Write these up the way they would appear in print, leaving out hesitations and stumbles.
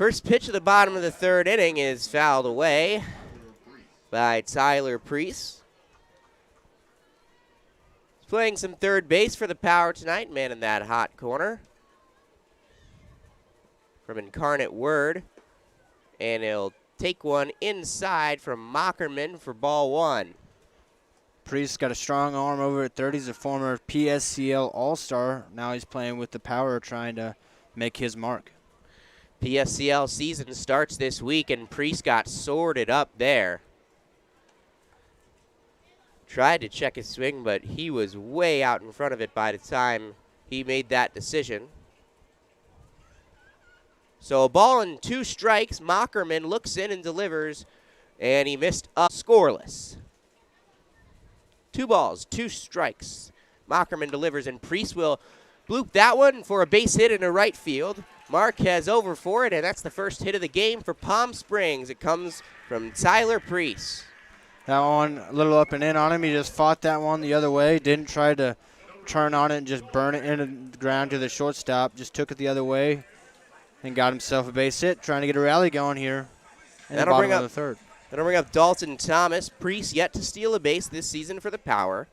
First pitch of the bottom of the third inning is fouled away by Tyler Priest. He's playing some third base for the Power tonight, man in that hot corner from Incarnate Word. And he'll take one inside from Mockerman for ball one. Priest got a strong arm over at 30. He's a former PSCL All-Star. Now he's playing with the Power, trying to make his mark. PSCL season starts this week, and Priest got sorted up there. Tried to check his swing, but he was way out in front of it by the time he made that decision. So a ball and 2 strikes. Mockerman looks in and delivers, and he missed up scoreless. 2 balls, 2 strikes. Mockerman delivers, and Priest will bloop that one for a base hit in the right field. Marquez over for it, and that's the first hit of the game for Palm Springs. It comes from Tyler Priest. That one a little up and in on him. He just fought that one the other way. Didn't try to turn on it and just burn it into the ground to the shortstop. Just took it the other way and got himself a base hit, trying to get a rally going here in the bottom of the third. That'll bring up Dalton Thomas. Priest yet to steal a base this season for the Power.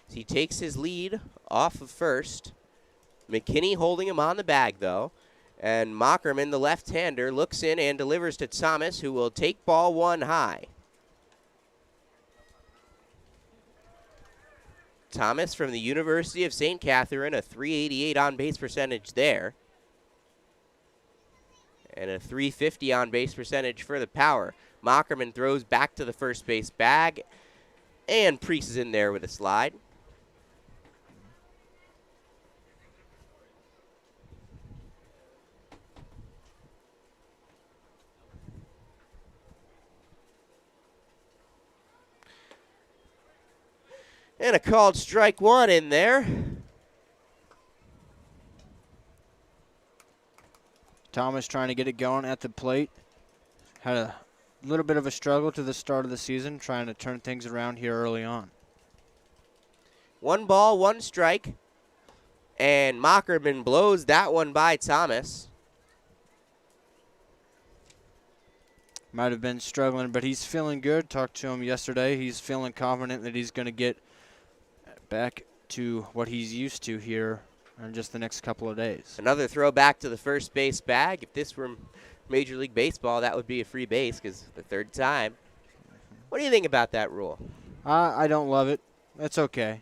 He takes his lead off of first. McKinney holding him on the bag, though. And Mockerman, the left-hander, looks in and delivers to Thomas, who will take ball one high. Thomas from the University of St. Catherine, a .388 on-base percentage there. And a .350 on-base percentage for the Power. Mockerman throws back to the first base bag, and Priest is in there with a slide. And a called strike one in there. Thomas trying to get it going at the plate. Had a little bit of a struggle to the start of the season, trying to turn things around here early on. 1 ball, 1 strike. And Mockerman blows that one by Thomas. Might have been struggling, but he's feeling good. Talked to him yesterday. He's feeling confident that he's going to get back to what he's used to here in just the next couple of days. Another throw back to the first base bag. If this were Major League Baseball, that would be a free base because the third time. What do you think about that rule? I don't love it. It's okay.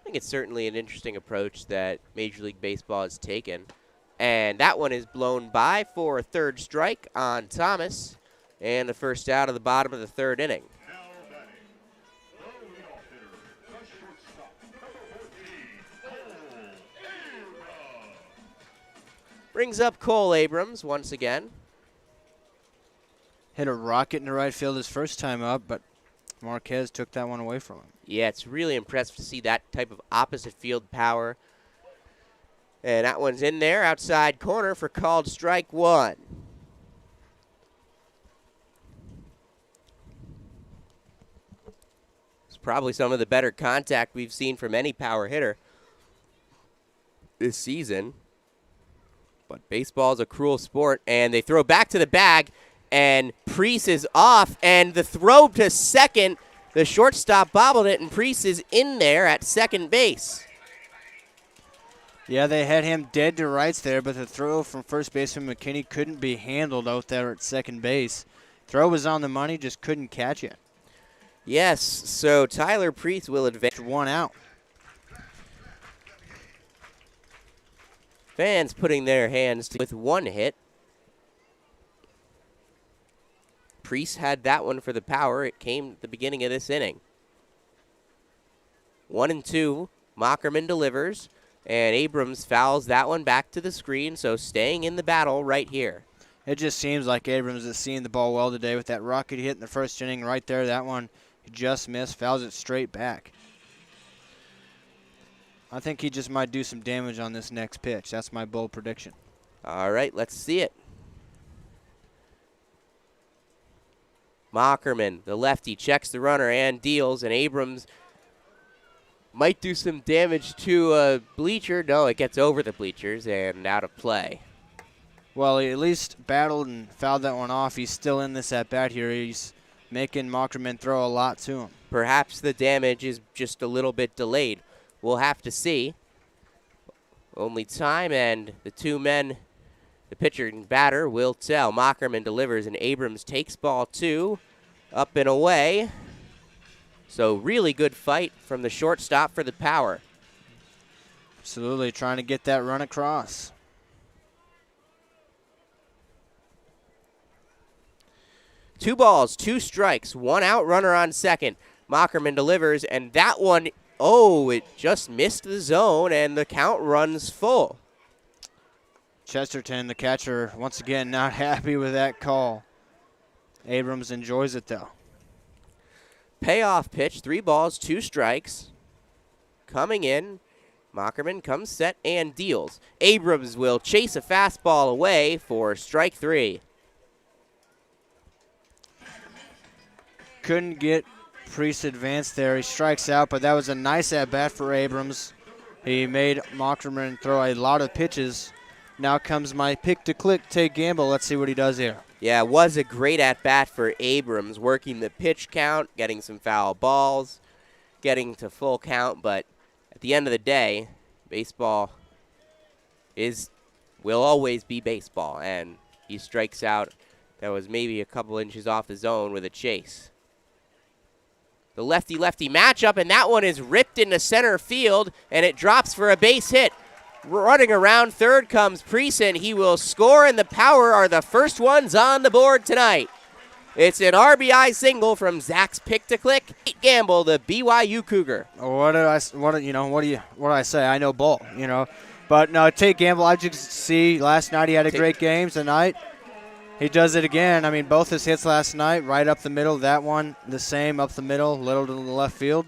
I think it's certainly an interesting approach that Major League Baseball has taken. And that one is blown by for a third strike on Thomas. And the first out of the bottom of the third inning. Brings up Cole Abrams once again. Hit a rocket in the right field his first time up, but Marquez took that one away from him. Yeah, it's really impressive to see that type of opposite field power. And that one's in there, outside corner for called strike one. It's probably some of the better contact we've seen from any power hitter this season. But baseball's a cruel sport, and they throw back to the bag, and Priest is off, and the throw to second, the shortstop bobbled it, and Priest is in there at second base. Yeah, they had him dead to rights there, but the throw from first baseman McKinney couldn't be handled out there at second base. Throw was on the money, just couldn't catch it. Yes, so Tyler Priest will advance. 1 out. Fans putting their hands to with 1 hit. Priest had that one for the Power. It came at the beginning of this inning. 1-2. Mockerman delivers, and Abrams fouls that one back to the screen, so staying in the battle right here. It just seems like Abrams is seeing the ball well today with that rocket hit in the first inning right there. That one he just missed, fouls it straight back. I think he just might do some damage on this next pitch. That's my bold prediction. All right, let's see it. Mockerman, the lefty, checks the runner and deals, and Abrams might do some damage to a bleacher. No, it gets over the bleachers and out of play. Well, he at least battled and fouled that one off. He's still in this at-bat here. He's making Mockerman throw a lot to him. Perhaps the damage is just a little bit delayed. We'll have to see. Only time and the two men, the pitcher and batter, will tell. Mockerman delivers and Abrams takes ball 2, up and away. So really good fight from the shortstop for the Power. Absolutely, trying to get that run across. Two balls, 2 strikes, 1 out, runner on second. Mockerman delivers, and that one, oh, it just missed the zone, and the count runs full. Chesterton, the catcher, once again not happy with that call. Abrams enjoys it, though. Payoff pitch, 3 balls, 2 strikes. Coming in, Mockerman comes set and deals. Abrams will chase a fastball away for strike 3. Couldn't get Priest advanced there. He strikes out, but that was a nice at-bat for Abrams. He made Mockerman throw a lot of pitches. Now comes my pick to click, Tate Gamble. Let's see what he does here. Yeah, it was a great at-bat for Abrams, working the pitch count, getting some foul balls, getting to full count, but at the end of the day, baseball will always be baseball, and he strikes out. That was maybe a couple inches off the zone with a chase. The lefty-lefty matchup, and that one is ripped into center field, and it drops for a base hit. Running around third comes Preeson. He will score, and the Power are the first ones on the board tonight. It's an RBI single from Zach's pick to click. Tate Gamble, the BYU Cougar. What did I say? I know ball, But no, Tate Gamble, I just see last night he had a great game. Tonight he does it again. I mean, both his hits last night, right up the middle. That one, the same, up the middle, little to the left field.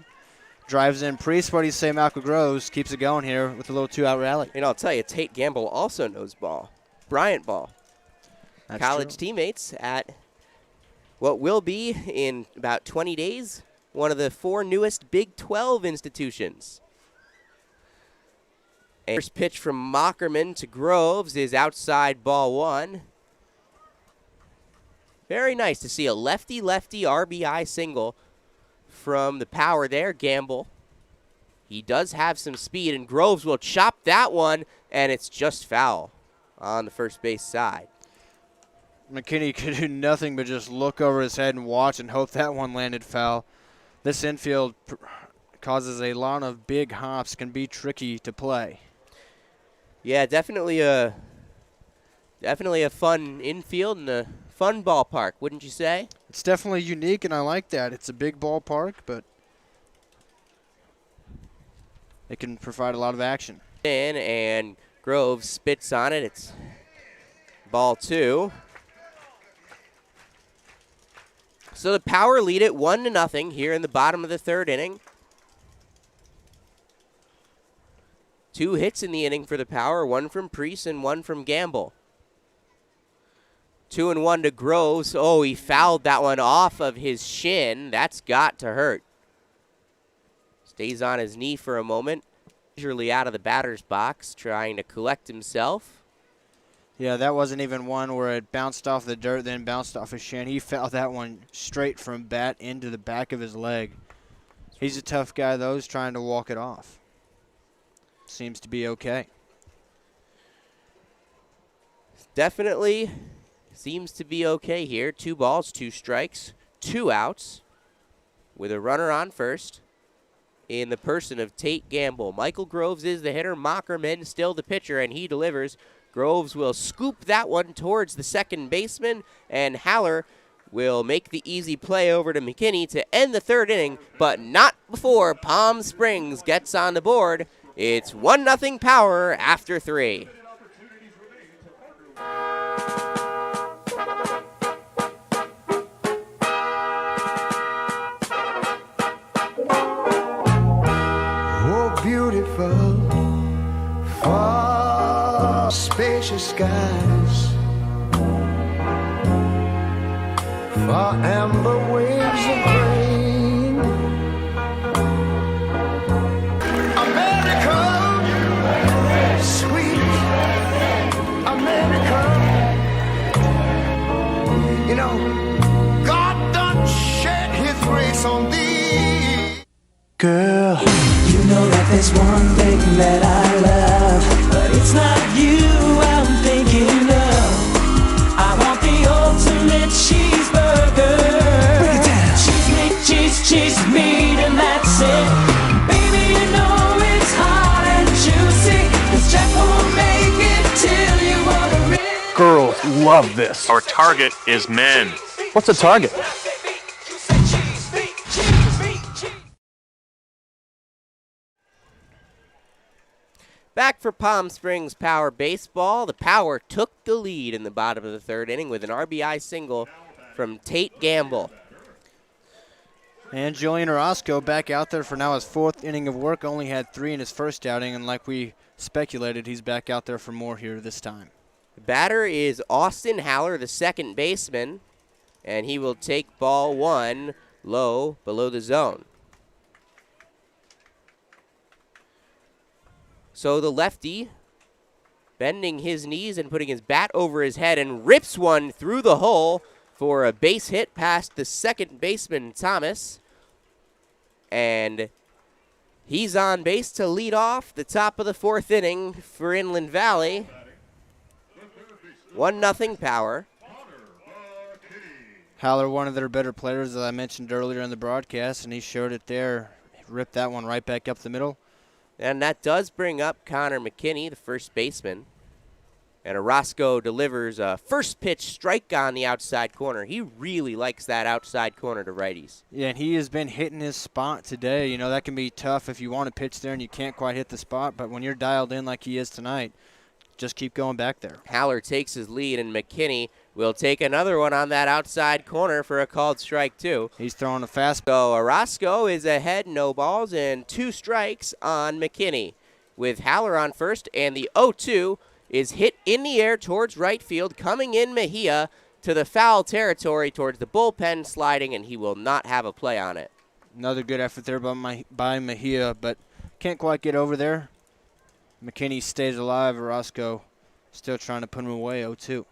Drives in Priest. What do you say, Malcolm Groves keeps it going here with a little 2-out rally? And I'll tell you, Tate Gamble also knows ball. Bryant Ball. That's college true. Teammates at what will be, in about 20 days, one of the 4 newest Big 12 institutions. And first pitch from Mockerman to Groves is outside ball 1. Very nice to see a lefty-lefty RBI single from the Power there, Gamble. He does have some speed, and Groves will chop that one, and it's just foul on the first base side. McKinney could do nothing but just look over his head and watch and hope that one landed foul. This infield causes a lot of big hops, can be tricky to play. Yeah, definitely a fun infield and a fun ballpark, wouldn't you say? It's definitely unique, and I like that. It's a big ballpark, but it can provide a lot of action. In, and Groves spits on it. It's ball 2. So the Power lead it 1-0 here in the bottom of the 3rd inning. 2 hits in the inning for the Power, 1 from Priest and 1 from Gamble. 2-1 to Groves. Oh, he fouled that one off of his shin. That's got to hurt. Stays on his knee for a moment. Leisurely out of the batter's box, trying to collect himself. Yeah, that wasn't even one where it bounced off the dirt, then bounced off his shin. He fouled that one straight from bat into the back of his leg. He's a tough guy, though. He's trying to walk it off. Seems to be okay. Definitely seems to be okay here. 2 balls, 2 strikes, 2 outs with a runner on first in the person of Tate Gamble. Michael Groves is the hitter. Mockerman still the pitcher, and he delivers. Groves will scoop that one towards the second baseman, and Haller will make the easy play over to McKinney to end the 3rd inning, but not before Palm Springs gets on the board. It's 1-0 Power after 3. Oh, beautiful, far spacious skies, far amber waves of grain. America, sweet America. know that there's one thing that I love, but it's not you I'm thinking of. I want the ultimate cheeseburger. Break it down. Cheese meat, cheese meat, and that's it. Baby, you know it's hot and juicy, 'cause Jack won't make it till you order it. Girls love this. Our target is men. What's the target? Back for Palm Springs Power Baseball. The Power took the lead in the bottom of the third inning with an RBI single from Tate Gamble. And Julian Orozco back out there for now his fourth inning of work. Only had 3 in his first outing, and like we speculated, he's back out there for more here this time. The batter is Austin Haller, the second baseman, and he will take ball 1 low below the zone. So the lefty bending his knees and putting his bat over his head and rips one through the hole for a base hit past the second baseman, Thomas. And he's on base to lead off the top of the fourth inning for Inland Valley. 1-0 Power. Haller, one of their better players, as I mentioned earlier in the broadcast, and he showed it there. He ripped that one right back up the middle. And that does bring up Connor McKinney, the first baseman. And Orozco delivers a first pitch strike on the outside corner. He really likes that outside corner to righties. Yeah, and he has been hitting his spot today. You know, that can be tough if you want to pitch there and you can't quite hit the spot. But when you're dialed in like he is tonight, just keep going back there. Haller takes his lead, and McKinney will take another one on that outside corner for a called strike, too. He's throwing a fastball. So Orozco is ahead, no balls, and 2 strikes on McKinney. With Haller on first, and the 0-2 is hit in the air towards right field, coming in Mejia to the foul territory towards the bullpen, sliding, and he will not have a play on it. Another good effort there by Mejia, but can't quite get over there. McKinney stays alive. Orozco still trying to put him away, 0-2.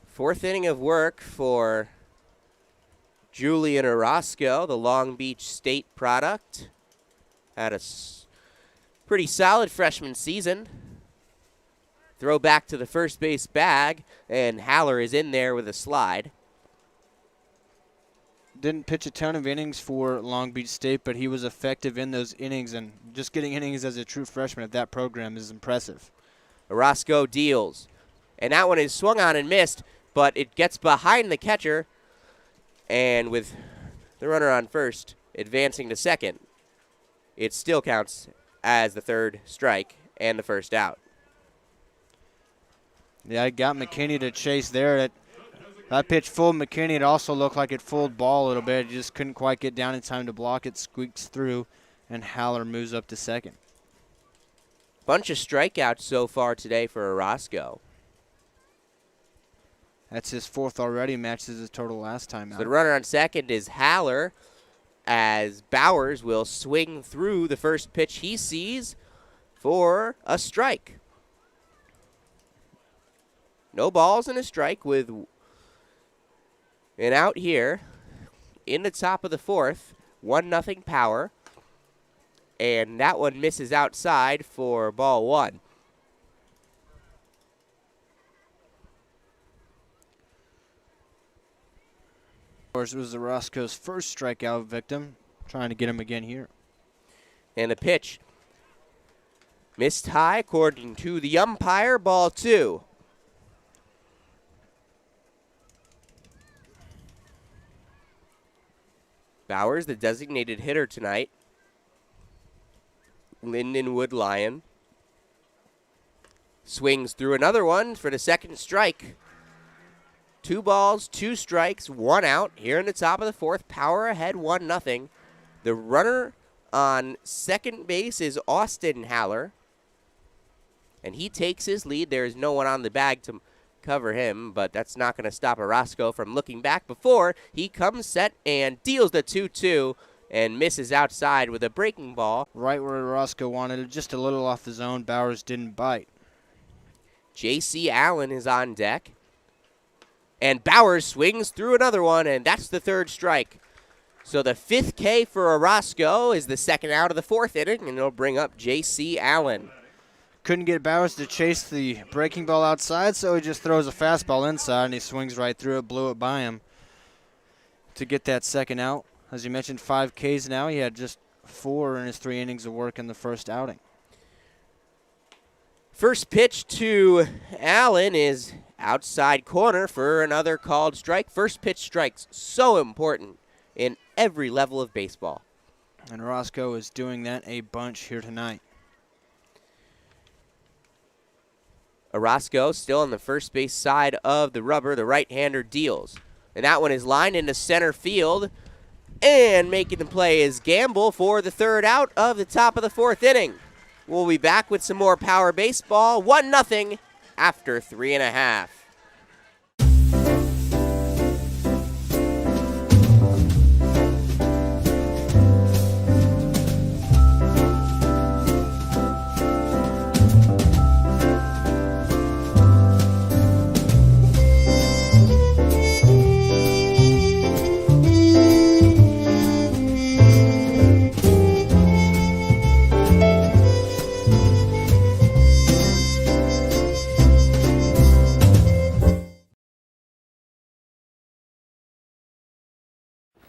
Fourth inning of work for Julian Orozco, the Long Beach State product. Had a pretty solid freshman season. Throw back to the first base bag, and Haller is in there with a slide. Didn't pitch a ton of innings for Long Beach State, but he was effective in those innings, and just getting innings as a true freshman at that program is impressive. Orozco deals, and that one is swung on and missed, but it gets behind the catcher, and with the runner on first advancing to second, it still counts as the third strike and the first out. Yeah, I got McKinney to chase there. That pitch fooled McKinney. It also looked like it fooled ball a little bit. He just couldn't quite get down in time to block it. Squeaks through, and Haller moves up to second. Bunch of strikeouts so far today for Orozco. That's his fourth already, matches his total last time out. So the runner on second is Haller, as Bowers will swing through the first pitch he sees for a strike. No balls and a strike with an out here in the top of the fourth. 1-0 Power. And that one misses outside for ball 1. Of course, it was Orozco's first strikeout victim. Trying to get him again here. And the pitch missed high according to the umpire. Ball 2. Bowers, the designated hitter tonight. Lindenwood Lion swings through another one for the second strike. 2 balls, 2 strikes, 1 out. Here in the top of the fourth, Power ahead 1-0. The runner on second base is Austin Haller, and he takes his lead. There is no one on the bag to cover him, but that's not going to stop Orozco from looking back before he comes set and deals the 2-2 and misses outside with a breaking ball. Right where Orozco wanted it, just a little off the zone. Bowers didn't bite. J.C. Allen is on deck, and Bowers swings through another one, and that's the third strike. So the 5th K for Orozco is the second out of the 4th inning, and it'll bring up J.C. Allen. Couldn't get Bowers to chase the breaking ball outside, so he just throws a fastball inside, and he swings right through it, blew it by him to get that second out. As you mentioned, 5 Ks now. He had just 4 in his 3 innings of work in the first outing. First pitch to Allen is outside corner for another called strike. First pitch strikes, so important in every level of baseball. And Orozco is doing that a bunch here tonight. Orozco still on the first base side of the rubber. The right-hander deals. And that one is lined into center field. And making the play is Gamble for the 3rd out of the top of the 4th inning. We'll be back with some more Power Baseball. 1-0 after 3.5.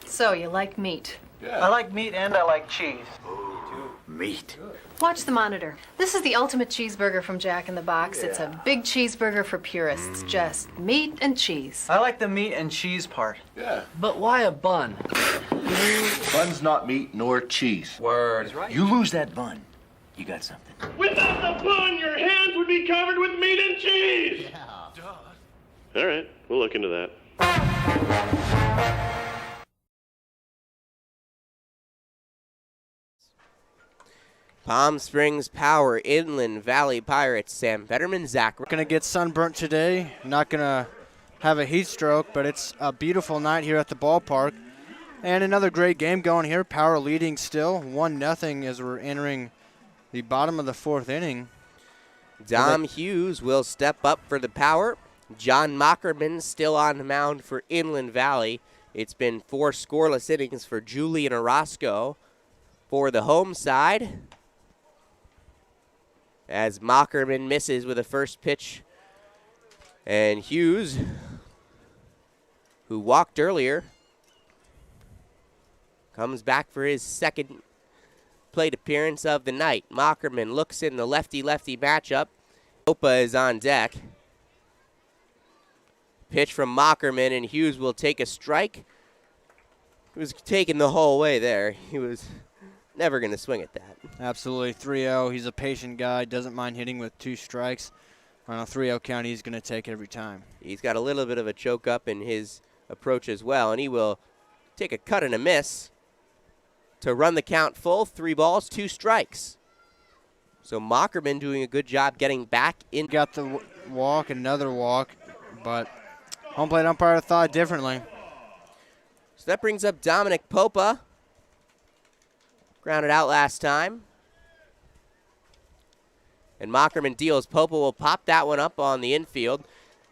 So, you like meat? I like meat and I like cheese. Meat. Watch the monitor. This is the ultimate cheeseburger from Jack in the Box. It's a big cheeseburger for purists. Just meat and cheese. I like the meat and cheese part. But why a bun? Bun's not meat nor cheese. Word. You lose that bun, you got something. Without the bun, your hands would be covered with meat and cheese. All right, we'll look into that. Palm Springs Power, Inland Valley Pirates, Sam Betterman, Zach. Going to get sunburnt today. Not going to have a heat stroke, but it's a beautiful night here at the ballpark. And another great game going here. Power leading still 1-0 as we're entering the bottom of the 4th inning. Dom Hughes will step up for the Power. John Mockerman still on the mound for Inland Valley. It's been 4 scoreless innings for Julian Orozco for the home side, as Mockerman misses with a first pitch. And Hughes, who walked earlier, comes back for his second plate appearance of the night. Mockerman looks in the lefty-lefty matchup. Opa is on deck. Pitch from Mockerman, and Hughes will take a strike. He was taken the whole way there. He was never going to swing at that. Absolutely, 3-0. He's a patient guy, doesn't mind hitting with 2 strikes. On a 3-0 count, he's going to take every time. He's got a little bit of a choke up in his approach as well, and he will take a cut and a miss to run the count full. 3 balls, 2 strikes. So Mockerman doing a good job getting back in. Got the walk, another walk, but home plate umpire thought differently. So that brings up Dominic Popa. Grounded out last time. And Mockerman deals. Popa will pop that one up on the infield,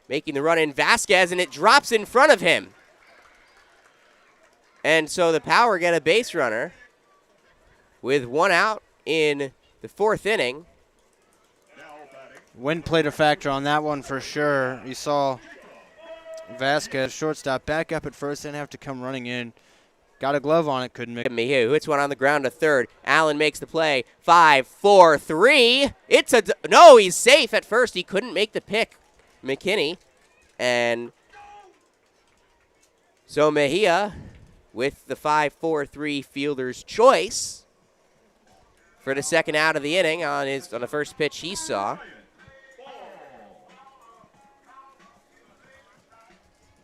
making the run in Vasquez, and it drops in front of him. And so the Power get a base runner with 1 out in the 4th inning. Wind played a factor on that one for sure. You saw Vasquez, shortstop, back up at first, then have to come running in. Got a glove on it, couldn't make it. Mayhew hits one on the ground to third. Allen makes the play. 5, 4, 3. It's a no. He's safe at first. He couldn't make the pick, McKinney, and so Mejia with the 5, 4, 3 fielder's choice for the second out of the inning on the first pitch he saw.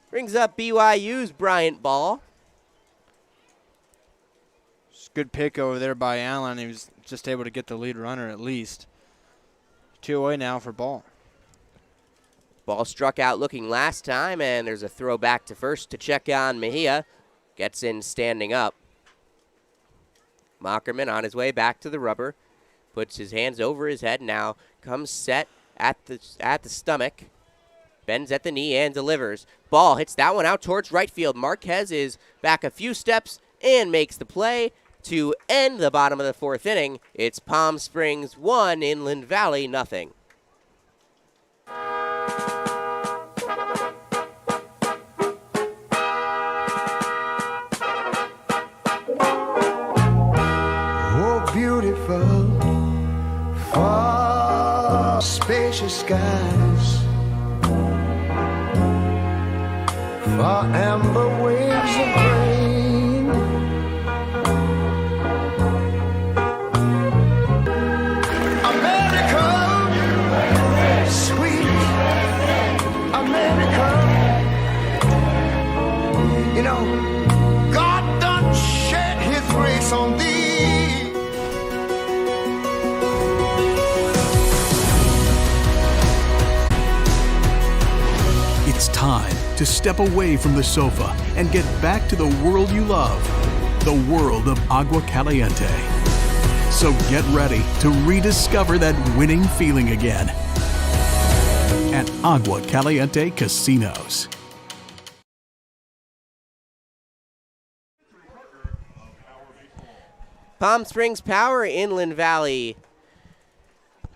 Brings up BYU's Bryant Ball. Good pick over there by Allen. He was just able to get the lead runner at least. 2 away now for Ball. Ball struck out looking last time, and there's a throw back to first to check on Mejia. Gets in standing up. Mockerman on his way back to the rubber. Puts his hands over his head now. Comes set at the stomach. Bends at the knee and delivers. Ball hits that one out towards right field. Marquez is back a few steps and makes the play to end the bottom of the 4th inning. It's Palm Springs 1, Inland Valley nothing. Oh, beautiful, far spacious skies, far amber waves of grain, America, sweet America. You know, God done shed his grace on thee. It's time to step away from the sofa and get back to the world you love, the world of Agua Caliente. So get ready to rediscover that winning feeling again at Agua Caliente Casinos. Palm Springs Power, Inland Valley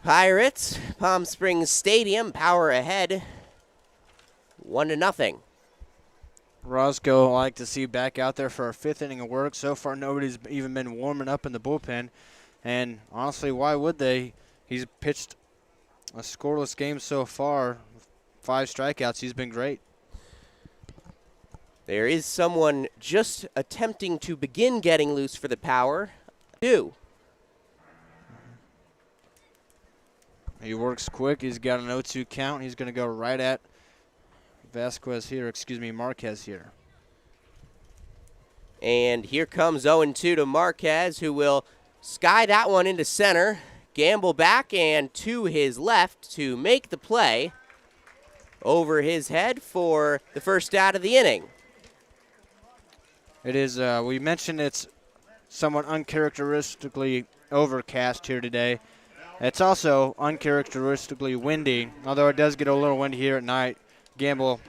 Pirates. Palm Springs Stadium, Power ahead, 1-0. Roscoe, I like to see back out there for our 5th inning of work. So far, nobody's even been warming up in the bullpen. And honestly, why would they? He's pitched a scoreless game so far. 5 strikeouts. He's been great. There is someone just attempting to begin getting loose for the Power. 2. He works quick. He's got an 0-2 count. He's going to go right at Marquez here. And here comes 0-2 to Marquez, who will sky that one into center. Gamble back and to his left to make the play over his head for the first out of the inning. It is, we mentioned it's somewhat uncharacteristically overcast here today. It's also uncharacteristically windy, although it does get a little windy here at night. Gamble,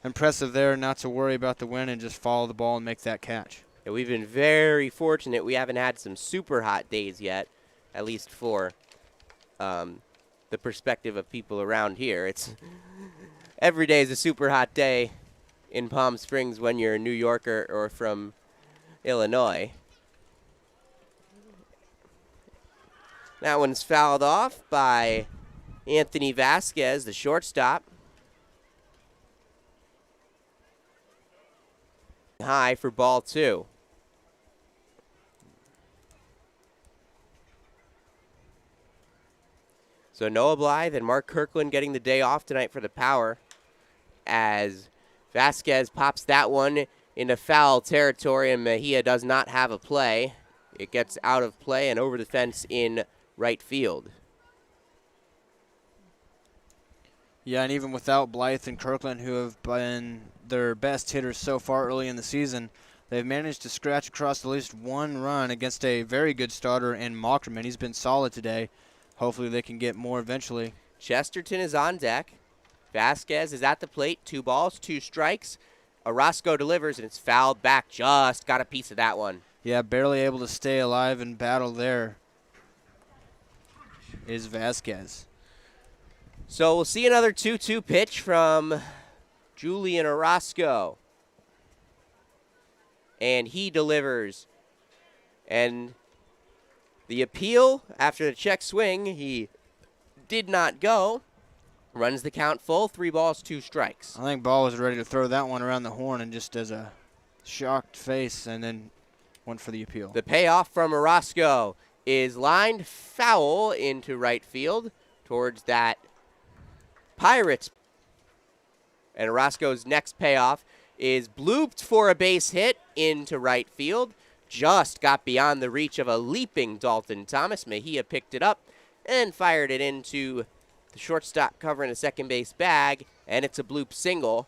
impressive there, not to worry about the wind and just follow the ball and make that catch. Yeah, we've been very fortunate. We haven't had some super hot days yet, at least for the perspective of people around here. It's every day is a super hot day in Palm Springs when you're a New Yorker or from Illinois. That one's fouled off by Anthony Vasquez, the shortstop. High for ball 2. So Noah Blythe and Mark Kirkland getting the day off tonight for the Power as Vasquez pops that one into foul territory and Mejia does not have a play. It gets out of play and over the fence in right field. Yeah, and even without Blythe and Kirkland, who have been their best hitters so far early in the season, they've managed to scratch across at least 1 run against a very good starter in Mockerman. He's been solid today. Hopefully they can get more eventually. Chesterton is on deck. Vasquez is at the plate. 2 balls, 2 strikes. Orozco delivers, and it's fouled back. Just got a piece of that one. Yeah, barely able to stay alive and battle there is Vasquez. So we'll see another 2-2 pitch from Julian Orozco. And he delivers. And the appeal, after the check swing, he did not go. Runs the count full, 3 balls, 2 strikes. I think Ball was ready to throw that one around the horn and just as a shocked face and then went for the appeal. The payoff from Orozco is lined foul into right field towards that Pirates. And Orozco's next payoff is blooped for a base hit into right field. Just got beyond the reach of a leaping Dalton Thomas. Mejia picked it up and fired it into the shortstop covering a second base bag, and it's a bloop single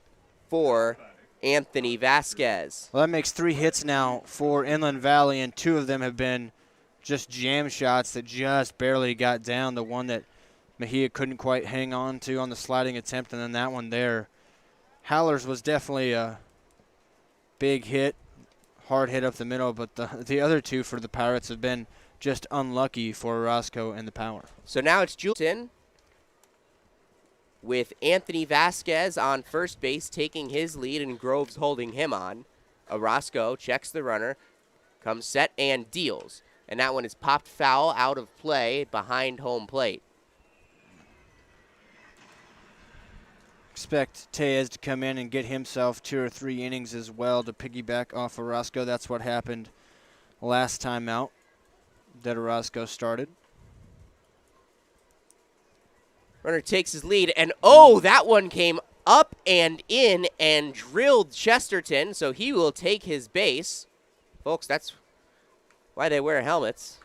for Anthony Vasquez. Well, that makes 3 hits now for Inland Valley, and 2 of them have been just jam shots that just barely got down. The one that Mejia couldn't quite hang on to on the sliding attempt, and then that one there. Howler's was definitely a big hit. hard hit up the middle, but the other two for the Pirates have been just unlucky for Orozco and the power. So now it's Julian with Anthony Vasquez on first base taking his lead and Groves holding him on. Orozco checks the runner, comes set and deals. And that one is popped foul out of play behind home plate. Expect Tellez to come in and get himself 2 or 3 innings as well to piggyback off Orozco. That's what happened last time out that Orozco started. Runner takes his lead, and oh, that one came up and in and drilled Chesterton, so he will take his base. Folks, that's why they wear helmets.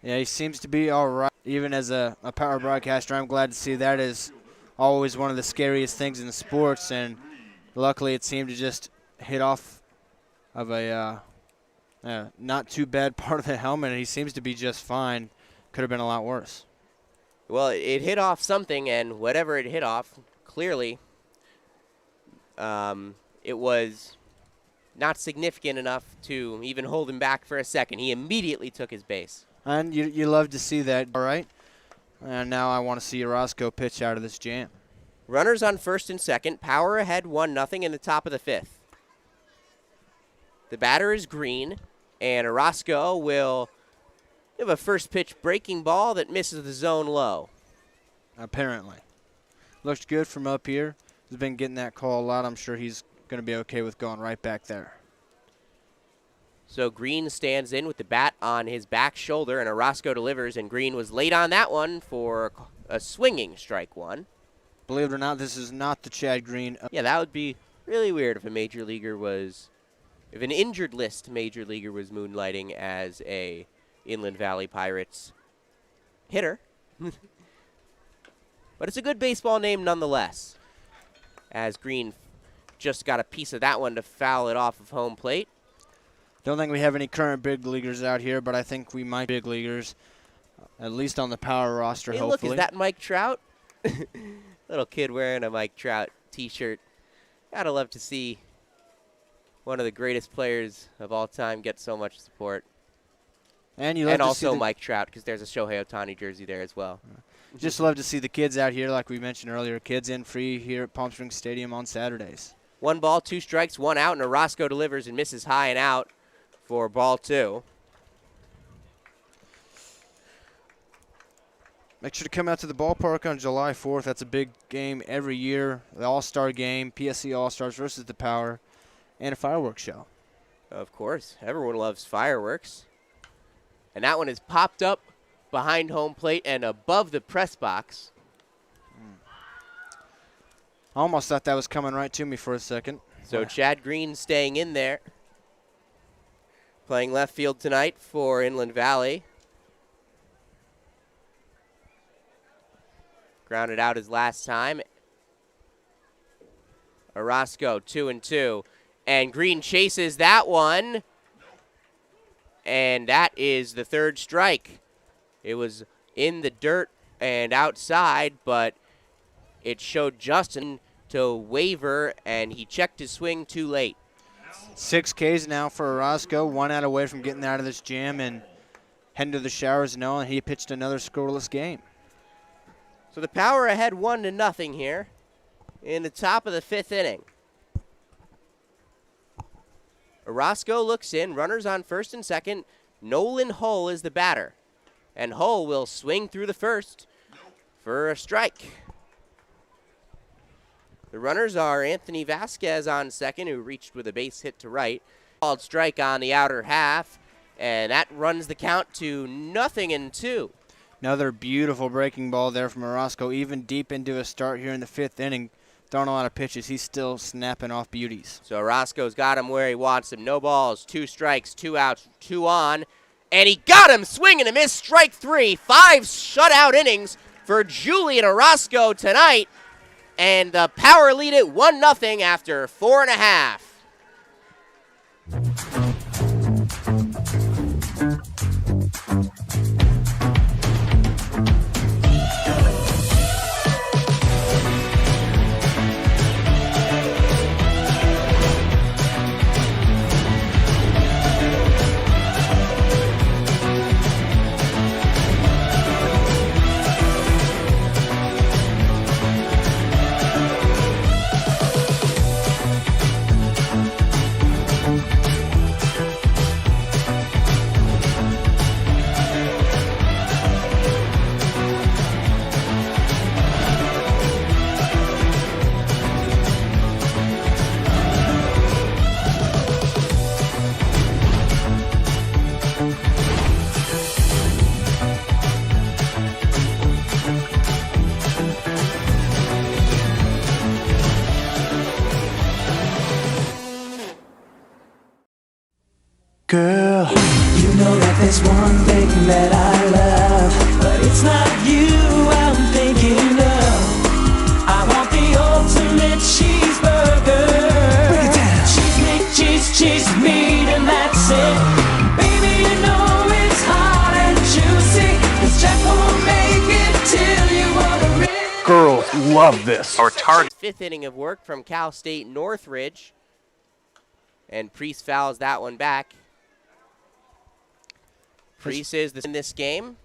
Yeah, he seems to be all right. Even as a power broadcaster, I'm glad to see that. Is always one of the scariest things in sports, and luckily it seemed to just hit off of a not too bad part of the helmet, and he seems to be just fine. Could have been a lot worse. Well, it hit off something, and whatever it hit off, clearly it was not significant enough to even hold him back for a second. He immediately took his base. And you love to see that, all right? And now I want to see Orozco pitch out of this jam. Runners on first and second. Power ahead 1-0 in the top of the 5th. The batter is Green, and Orozco will have a first pitch breaking ball that misses the zone low. Apparently. Looks good from up here. He's been getting that call a lot. I'm sure he's going to be okay with going right back there. So Green stands in with the bat on his back shoulder, and Orozco delivers, and Green was late on that one for a swinging strike one. Believe it or not, this is not the Chad Green. Yeah, that would be really weird if if an injured list major leaguer was moonlighting as a Inland Valley Pirates hitter. But it's a good baseball name nonetheless, as Green just got a piece of that one to foul it off of home plate. Don't think we have any current big leaguers out here, but I think we might be big leaguers, at least on the power roster, Hey, hopefully. look, is that Mike Trout? Little kid wearing a Mike Trout t-shirt. Gotta love to see one of the greatest players of all time get so much support. And you love and to also see Mike Trout, because there's a Shohei Ohtani jersey there as well. Just love to see the kids out here, like we mentioned earlier. Kids in free here at Palm Springs Stadium on Saturdays. 1 ball, 2 strikes, 1 out, and Orozco delivers and misses high and out for ball 2. Make sure to come out to the ballpark on July 4th. That's a big game every year. The All-Star game, PSC All-Stars versus the Power, and a fireworks show. Of course. Everyone loves fireworks. And that one is popped up behind home plate and above the press box. I almost thought that was coming right to me for a second. So Chad Green staying in there. Playing left field tonight for Inland Valley. Grounded out his last time. Orozco 2-2. And Green chases that one. And that is the 3rd strike. It was in the dirt and outside, but it showed Justin to waver, and he checked his swing too late. 6 Ks now for Orozco, 1 out away from getting out of this jam and heading to the showers now, and he pitched another scoreless game. So the Power ahead 1-0 here in the top of the 5th inning. Orozco looks in, runners on first and second. Nolan Hull is the batter. And Hull will swing through the first for a strike. The runners are Anthony Vasquez on second, who reached with a base hit to right. Called strike on the outer half, and that runs the count to 0-2. Another beautiful breaking ball there from Orozco, even deep into a start here in the 5th inning. Throwing a lot of pitches, he's still snapping off beauties. So Orozco's got him where he wants him. No balls, 2 strikes, 2 outs, 2 on. And he got him, swing and a miss, strike 3. 5 shutout innings for Julian Orozco tonight. And the Power lead it 1-0 after 4.5. Girl, You know that there's one thing that I love, but it's not you I'm thinking of. I want the ultimate cheeseburger. Break it down. Cheese meat, cheese meat, and that's it. Baby, you know it's hot and juicy. This Jack won't make it till you order it. Girls love this. Our target. Fifth inning of work from Cal State Northridge. And Priest fouls that one back. Priest is in this game.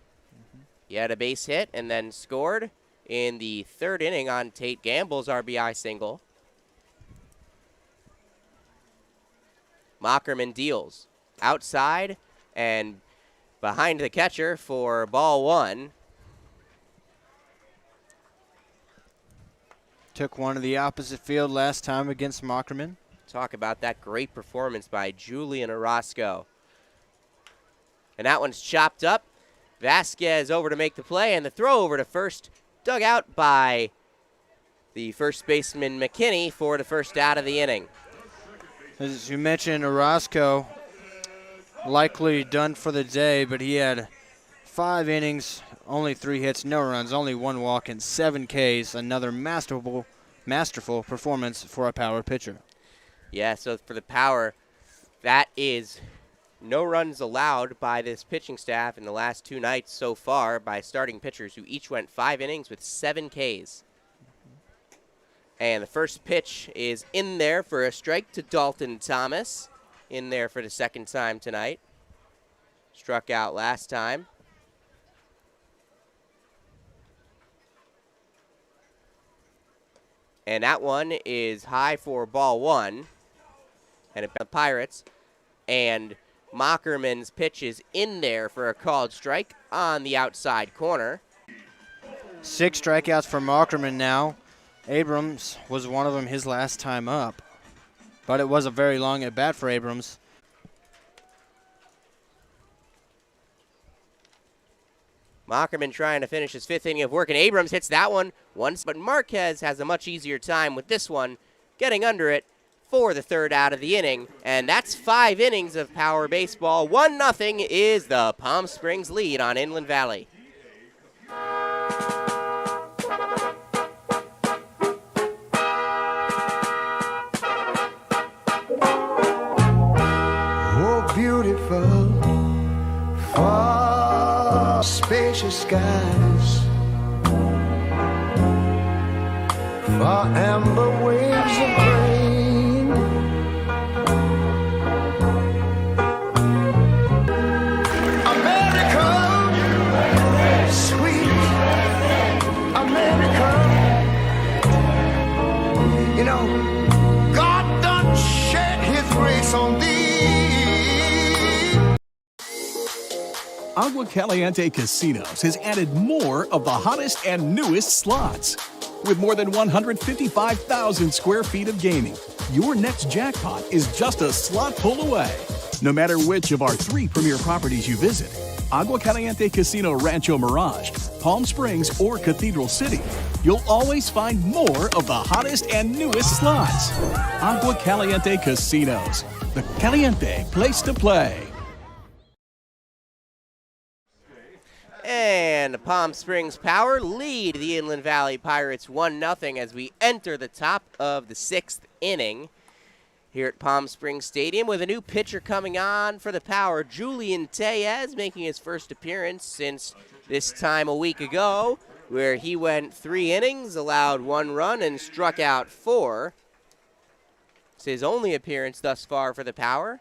He had a base hit and then scored in the third inning on Tate Gamble's RBI single. Mockerman deals outside and behind the catcher for ball one. Took one to the opposite field last time against Mockerman. Talk about that great performance by Julian Orozco. And that one's chopped up. Vasquez over to make the play, and the throw over to first, dug out by the first baseman McKinney for the first out of the inning. As you mentioned, Orozco likely done for the day, but he had 5 innings, only 3 hits, no runs, only 1 walk, and 7 Ks. Another masterful performance for a power pitcher. Yeah, so for the Power, that is no runs allowed by this pitching staff in the last 2 nights so far by starting pitchers who each went 5 innings with 7 Ks. And the first pitch is in there for a strike to Dalton Thomas. In there for the second time tonight. Struck out last time. And that one is high for ball one. And the Pirates. And Mockerman's pitch is in there for a called strike on the outside corner. 6 strikeouts for Mockerman now. Abrams was one of them his last time up. But it was a very long at bat for Abrams. Mockerman trying to finish his 5th inning of work, and Abrams hits that one once, but Marquez has a much easier time with this one, getting under it for the 3rd out of the inning, and that's 5 innings of power baseball. 1-0 is the Palm Springs lead on Inland Valley. oh beautiful, far spacious skies, far amber waves of grain, America, sweet America. You know, God done shed his grace on thee. Agua Caliente Casinos has added more of the hottest and newest slots. With more than 155,000 square feet of gaming, your next jackpot is just a slot pull away. No matter which of our 3 premier properties you visit, Agua Caliente Casino Rancho Mirage, Palm Springs, or Cathedral City, you'll always find more of the hottest and newest slots. Agua Caliente Casinos, the caliente place to play. And the Palm Springs Power lead the Inland Valley Pirates 1-0 as we enter the top of the 6th inning here at Palm Springs Stadium with a new pitcher coming on for the Power. Julian Tellez making his first appearance since this time a week ago, where he went 3 innings, allowed 1 run, and struck out 4. It's his only appearance thus far for the Power,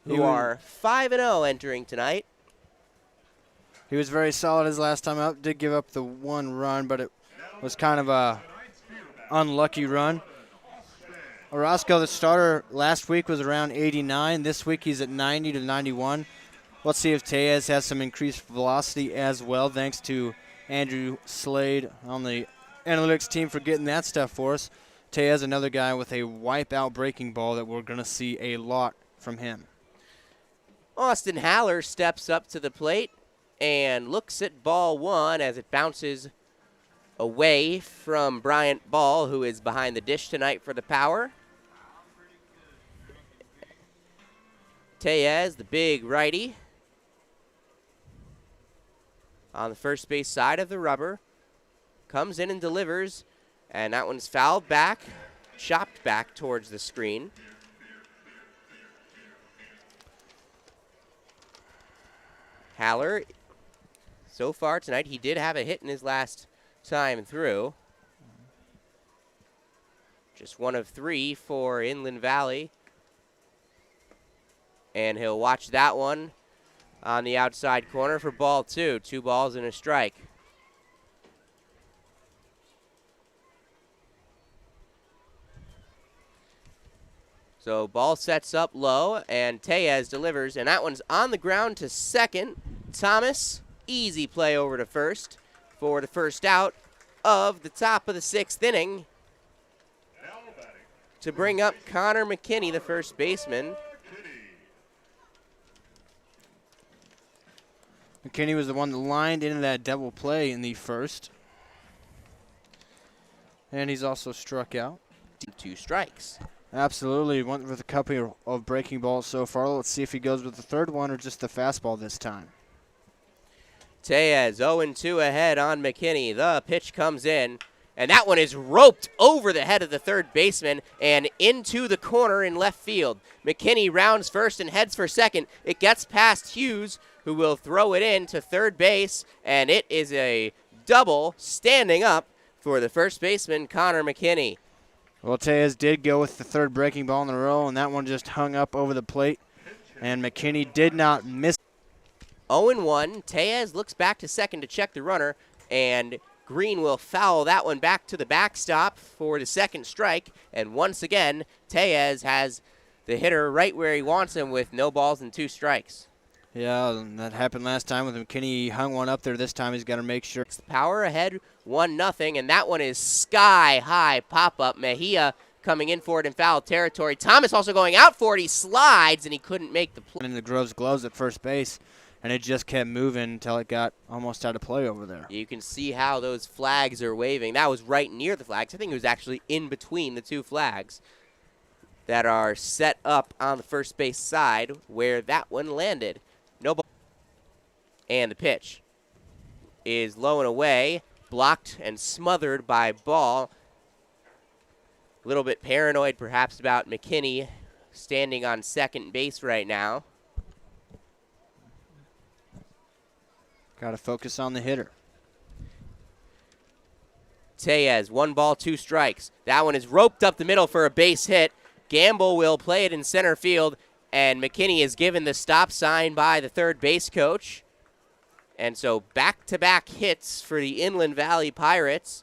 who are 5-0 entering tonight. He was very solid his last time out. Did give up the 1 run, but it was kind of a unlucky run. Orozco, the starter last week, was around 89. This week he's at 90 to 91. Let's see if Tellez has some increased velocity as well, thanks to Andrew Slade on the analytics team for getting that stuff for us. Tellez, another guy with a wipeout breaking ball that we're going to see a lot from him. Austin Haller steps up to the plate and looks at ball 1 as it bounces away from Bryant Ball, who is behind the dish tonight for the Power. Tellez, the big righty, on the first base side of the rubber, comes in and delivers, and that one's fouled back, chopped back towards the screen. Haller, so far tonight, he did have a hit in his last time through. Just 1 of 3 for Inland Valley. And he'll watch that one on the outside corner for ball 2. 2 balls and a strike. So ball sets up low, and Tellez delivers, and that one's on the ground to second. Thomas, easy play over to first for the first out of the top of the 6th inning to bring up Connor McKinney, the first baseman. McKinney was the one that lined into that double play in the first. And he's also struck out. 2 strikes. Absolutely. Went with a couple of breaking balls so far. Let's see if he goes with the third one or just the fastball this time. Tellez 0-2 ahead on McKinney. The pitch comes in, and that one is roped over the head of the third baseman and into the corner in left field. McKinney rounds first and heads for second. It gets past Hughes, who will throw it in to third base, and it is a double standing up for the first baseman, Connor McKinney. Well, Tellez did go with the third breaking ball in a row, and that one just hung up over the plate, and McKinney did not miss. 0-1. Tellez looks back to second to check the runner, and Green will foul that one back to the backstop for the second strike, and once again, Tellez has the hitter right where he wants him with no balls and 2 strikes. Yeah, that happened last time with McKinney. He hung one up there. This time he's got to make sure. Power ahead 1-0, and that one is sky-high pop-up. Mejia coming in for it in foul territory. Thomas also going out for it. He slides, and he couldn't make the play. In the Groves gloves at first base, and it just kept moving until it got almost out of play over there. You can see how those flags are waving. That was right near the flags. I think it was actually in between the 2 flags that are set up on the first base side where that one landed. No ball. And the pitch is low and away, blocked and smothered by Ball. A little bit paranoid perhaps about McKinney standing on second base right now. Got to focus on the hitter. Tellez, 1 ball, 2 strikes. That one is roped up the middle for a base hit. Gamble will play it in center field, and McKinney is given the stop sign by the third base coach. And so back-to-back hits for the Inland Valley Pirates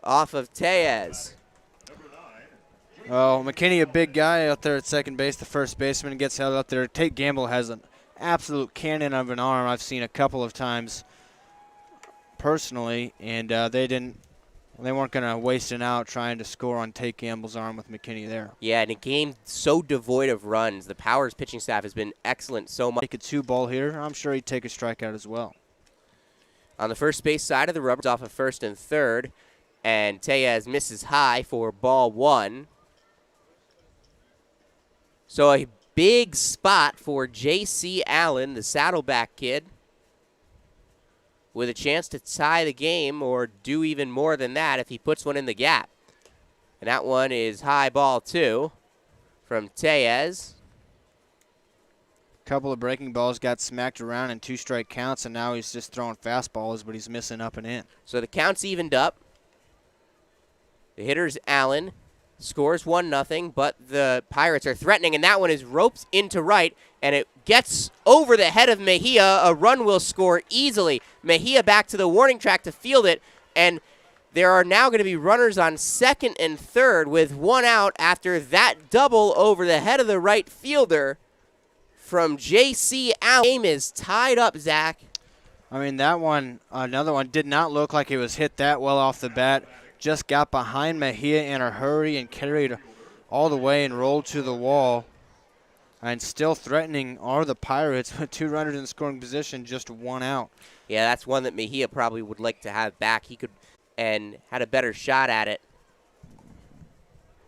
off of Tellez. Oh, McKinney, a big guy out there at second base. The first baseman gets held up there. Tate Gamble has an absolute cannon of an arm. I've seen a couple of times personally, and they weren't going to waste an out trying to score on Tate Gamble's arm with McKinney there. Yeah, in a game so devoid of runs, the Powers pitching staff has been excellent so much. Take a 2-ball here. I'm sure he'd take a strikeout as well. On the first base side of the rubber, off of first and third, and Tellez misses high for ball 1. So a big spot for J.C. Allen, the Saddleback kid, with a chance to tie the game or do even more than that if he puts one in the gap. And that one is high ball 2 from Tellez. Couple of breaking balls got smacked around in 2 strike counts, and now he's just throwing fastballs, but he's missing up and in. So the count's evened up. The hitter's Allen. Scores 1-0, but the Pirates are threatening, and that one is roped into right, and it gets over the head of Mejia. A run will score easily. Mejia back to the warning track to field it, and there are now going to be runners on second and third with 1 out after that double over the head of the right fielder from J.C. Allen. Game is tied up, Zach. I mean, that one, another one, did not look like it was hit that well off the bat. Just got behind Mejia in a hurry and carried all the way and rolled to the wall. And still threatening are the Pirates with 2 runners in scoring position, just 1 out. Yeah, that's one that Mejia probably would like to have back. He could and had a better shot at it.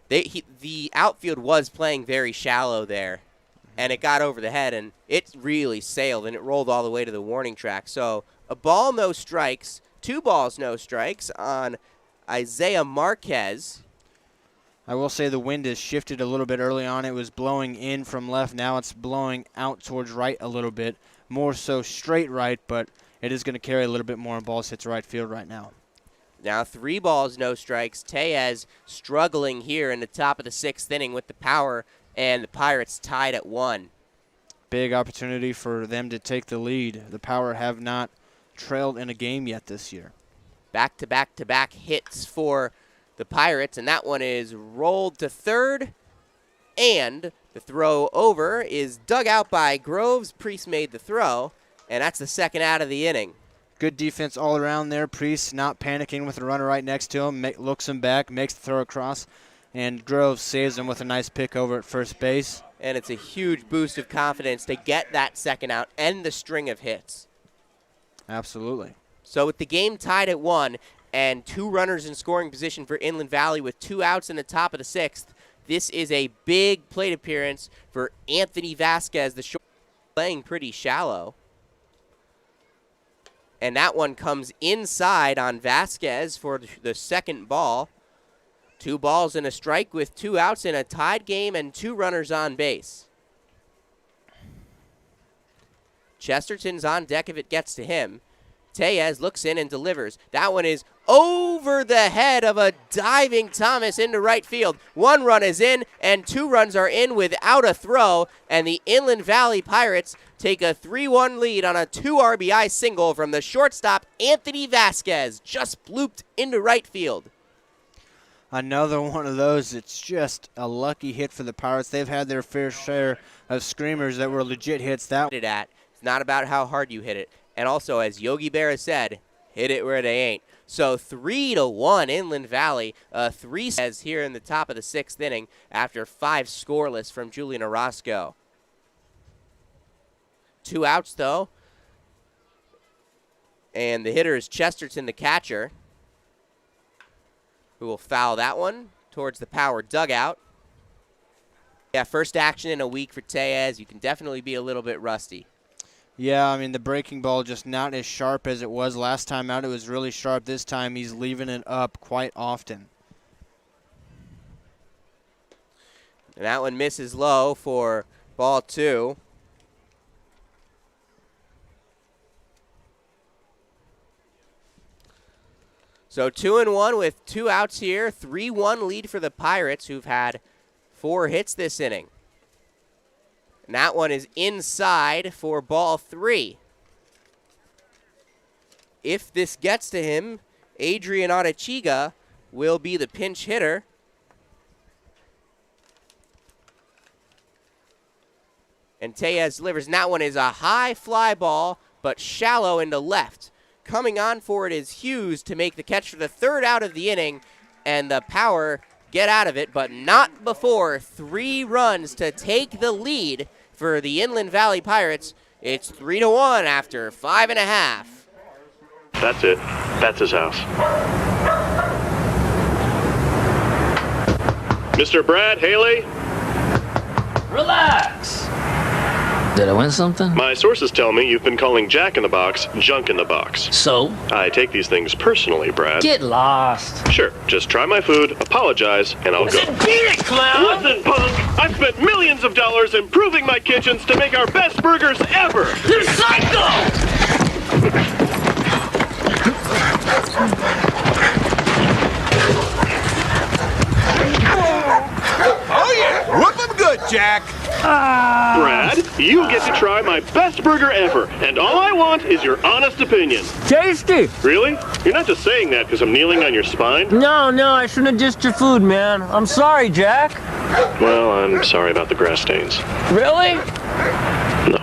The outfield was playing very shallow there. and it got over the head, and it really sailed, and it rolled all the way to the warning track. So a ball, no strikes, 2 balls, no strikes on Isaiah Marquez. I will say the wind has shifted a little bit early on. It was blowing in from left. Now it's blowing out towards right a little bit. More so straight right, but it is going to carry a little bit more, and balls hits right field right now. Now 3 balls, no strikes. Tellez struggling here in the top of the 6th inning with the power, and the Pirates tied at 1. Big opportunity for them to take the lead. The Power have not trailed in a game yet this year. Back-to-back-to-back hits for the Pirates, and that one is rolled to third, and the throw over is dug out by Groves. Priest made the throw, and that's the 2nd out of the inning. Good defense all around there. Priest not panicking with the runner right next to him, looks him back, makes the throw across, and Groves saves him with a nice pick over at first base. And it's a huge boost of confidence to get that 2nd out and the string of hits. Absolutely. So with the game tied at 1 and 2 runners in scoring position for Inland Valley with 2 outs in the top of the 6th, this is a big plate appearance for Anthony Vasquez, the short, playing pretty shallow. And that one comes inside on Vasquez for the 2nd ball. 2 balls and a strike with 2 outs in a tied game and 2 runners on base. Chesterton's on deck if it gets to him. Tellez looks in and delivers. That one is over the head of a diving Thomas into right field. 1 run is in, and 2 runs are in without a throw, and the Inland Valley Pirates take a 3-1 lead on a 2 RBI single from the shortstop Anthony Vasquez, just blooped into right field. Another one of those. It's just a lucky hit for the Pirates. They've had their fair share of screamers that were legit hits. It's not about how hard you hit it. And also, as Yogi Berra said, hit it where they ain't. So 3-1 Inland Valley. 3 says here in the top of the 6th inning after 5 scoreless from Julian Orozco. 2 outs, though. And the hitter is Chesterton, the catcher, who will foul that one towards the Power dugout. Yeah, first action in a week for Tellez. You can definitely be a little bit rusty. Yeah, I mean, the breaking ball just not as sharp as it was last time out. It was really sharp this time. He's leaving it up quite often. And that one misses low for ball 2. So 2-1 with 2 outs here. 3-1 lead for the Pirates, who've had 4 hits this inning. And that one is inside for ball 3. If this gets to him, Adrian Arechiga will be the pinch hitter. And Tellez delivers, and that one is a high fly ball, but shallow into left. Coming on for it is Hughes to make the catch for the 3rd out of the inning, and the Power get out of it, but not before 3 runs to take the lead for the Inland Valley Pirates. It's 3-1 after 5.5. That's it. That's his house. Mr. Brad Haley? Relax. Did I win something? My sources tell me you've been calling Jack in the Box junk in the box. So? I take these things personally, Brad. Get lost. Sure, just try my food, apologize, and I'll go. Beat it, clown! Listen, punk! I've spent millions of dollars improving my kitchens to make our best burgers ever! You're psycho! Oh, yeah. Whoop 'em good, Jack. Brad, you get to try my best burger ever, and all I want is your honest opinion. Tasty! Really? You're not just saying that because I'm kneeling on your spine? No, I shouldn't have dissed your food, man. I'm sorry, Jack. Well, I'm sorry about the grass stains. Really? No.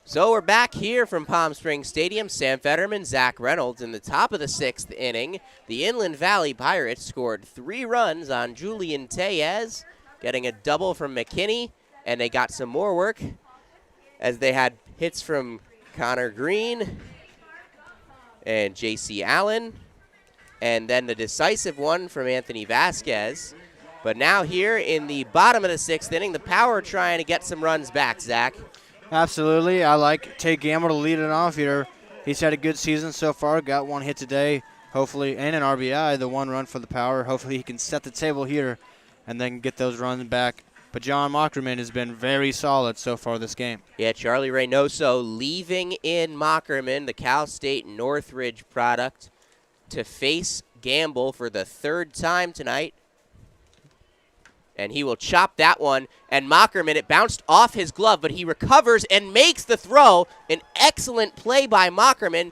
So we're back here from Palm Springs Stadium. Sam Fetterman, Zach Reynolds in the top of the 6th inning. The Inland Valley Pirates scored 3 runs on Julian Tellez, getting a double from McKinney, and they got some more work as they had hits from Connor Green and J.C. Allen, and then the decisive one from Anthony Vasquez. But now here in the bottom of the 6th inning, the Power trying to get some runs back, Zach. Absolutely. I like Tay Gamble to lead it off here. He's had a good season so far. Got 1 hit today, hopefully, and an RBI, the 1 run for the Power. Hopefully he can set the table here and then get those runs back. But John Mockerman has been very solid so far this game. Yeah, Charlie Reynoso leaving in Mockerman, the Cal State Northridge product, to face Gamble for the 3rd time tonight. And he will chop that one. And Mockerman, it bounced off his glove, but he recovers and makes the throw. An excellent play by Mockerman.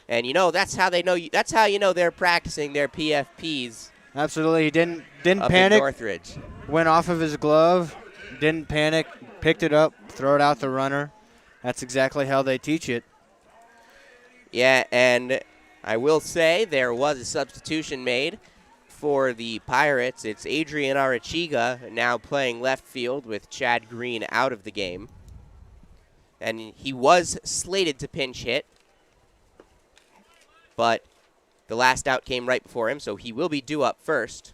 And you know, that's how they know. That's how you know they're practicing their PFPs. Absolutely, he didn't up panic. In Northridge. Went off of his glove, didn't panic, picked it up, throw it out the runner. That's exactly how they teach it. Yeah, and I will say there was a substitution made for the Pirates. It's Adrian Arachiga now playing left field with Chad Green out of the game. And he was slated to pinch hit, but the last out came right before him, so he will be due up first.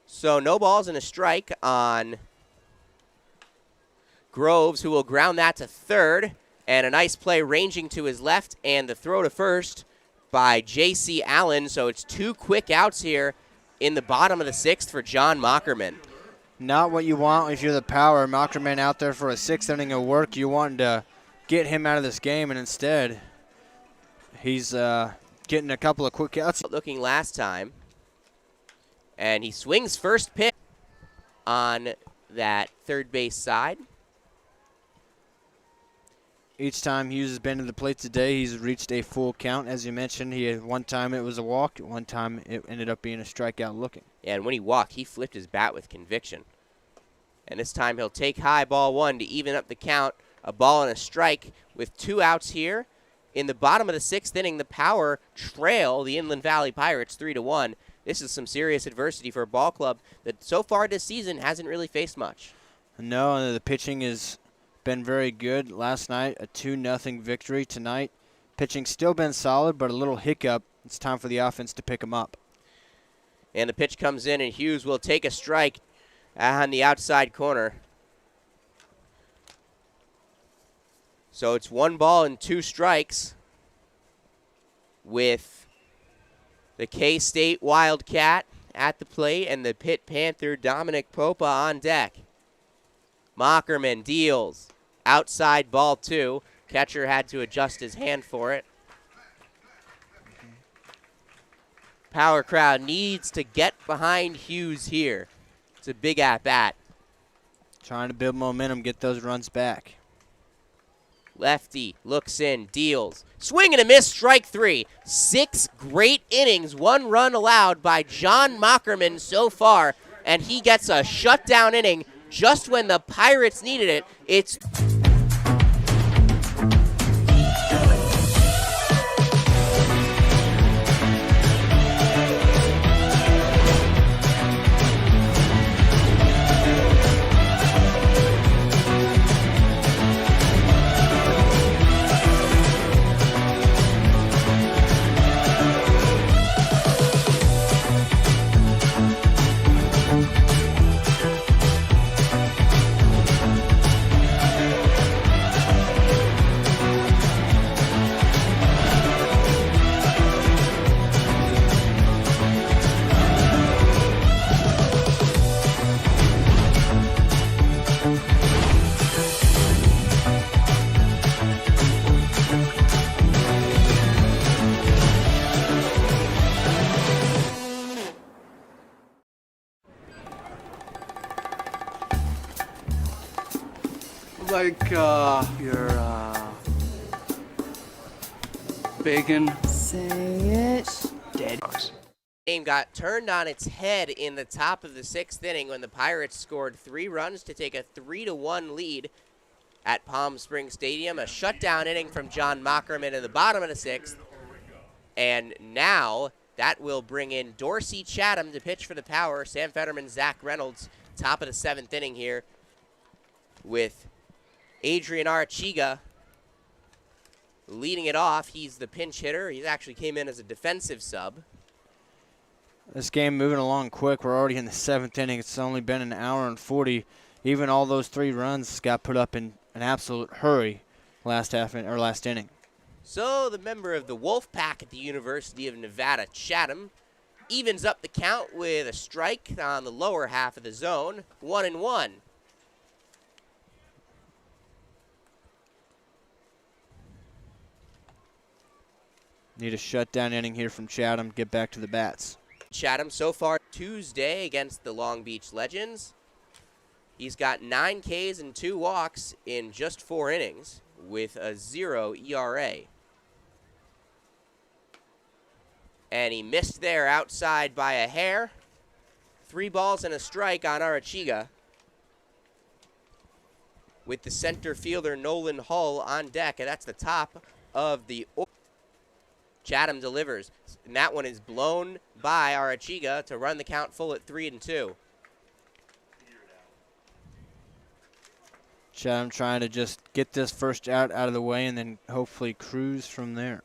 So no balls and a strike on Groves, who will ground that to third. And a nice play ranging to his left, and the throw to first by J.C. Allen. So it's 2 quick outs here in the bottom of the 6th for John Mockerman. Not what you want if you're the Power. Mockerman out there for a 6th inning of work. You want to get him out of this game, and instead he's getting a couple of quick outs. Looking last time, and he swings first pitch on that third base side. Each time Hughes has been to the plate today, he's reached a full count. As you mentioned, he had one time it was a walk, one time it ended up being a strikeout looking. Yeah, and when he walked, he flipped his bat with conviction. And this time he'll take high ball 1 to even up the count. A ball and a strike with 2 outs here. In the bottom of the 6th inning, the Power trail the Inland Valley Pirates 3-1. This is some serious adversity for a ball club that so far this season hasn't really faced much. No, the pitching has been very good. Last night, a 2-0 victory. Tonight, pitching still been solid, but a little hiccup. It's time for the offense to pick them up. And the pitch comes in, and Hughes will take a strike on the outside corner. So it's 1 ball and 2 strikes with the K-State Wildcat at the plate and the Pitt Panther Dominic Popa on deck. Mockerman deals. Outside ball 2. Catcher had to adjust his hand for it. Power crowd needs to get behind Hughes here. It's a big at-bat. Trying to build momentum, get those runs back. Lefty looks in, deals. Swing and a miss, strike 3. 6 great innings, 1 run allowed by John Mockerman so far, and he gets a shutdown inning just when the Pirates needed it. It's like your bacon. Say it. Dead. Game got turned on its head in the top of the 6th inning when the Pirates scored 3 runs to take a 3-1 lead at Palm Springs Stadium. A shutdown inning from John Mockerman in the bottom of the 6th. And now that will bring in Dorsey Chatham to pitch for the Power. Sam Fetterman, Zach Reynolds, top of the 7th inning here with Adrian Arachiga leading it off. He's the pinch hitter. He actually came in as a defensive sub. This game moving along quick. We're already in the 7th inning. It's only been an hour and 40. Even all those 3 runs got put up in an absolute hurry last inning. So the member of the Wolf Pack at the University of Nevada, Chatham, evens up the count with a strike on the lower half of the zone, 1-1. Need a shutdown inning here from Chatham. Get back to the bats. Chatham so far Tuesday against the Long Beach Legends. He's got 9 Ks and 2 walks in just 4 innings with a 0 ERA. And he missed there outside by a hair. 3 balls and a strike on Arachiga, with the center fielder Nolan Hull on deck, and that's the top of the order. Chatham delivers, and that one is blown by Arachiga to run the count full at 3-2. Chatham trying to just get this first out of the way and then hopefully cruise from there.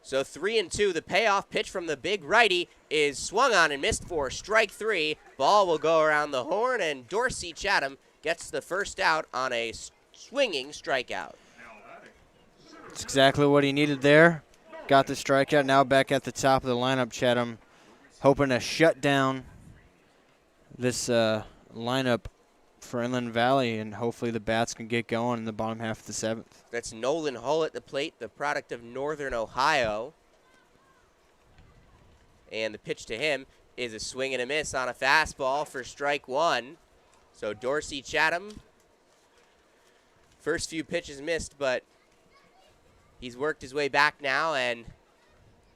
So 3-2, the payoff pitch from the big righty is swung on and missed for strike 3. Ball will go around the horn, and Dorsey Chatham gets the first out on a swinging strikeout. That's exactly what he needed there. Got the strikeout. Now back at the top of the lineup, Chatham hoping to shut down this lineup for Inland Valley, and hopefully the bats can get going in the bottom half of the 7th. That's Nolan Hull at the plate, the product of Northern Ohio. And the pitch to him is a swing and a miss on a fastball for strike 1. So Dorsey Chatham, first few pitches missed, but he's worked his way back now, and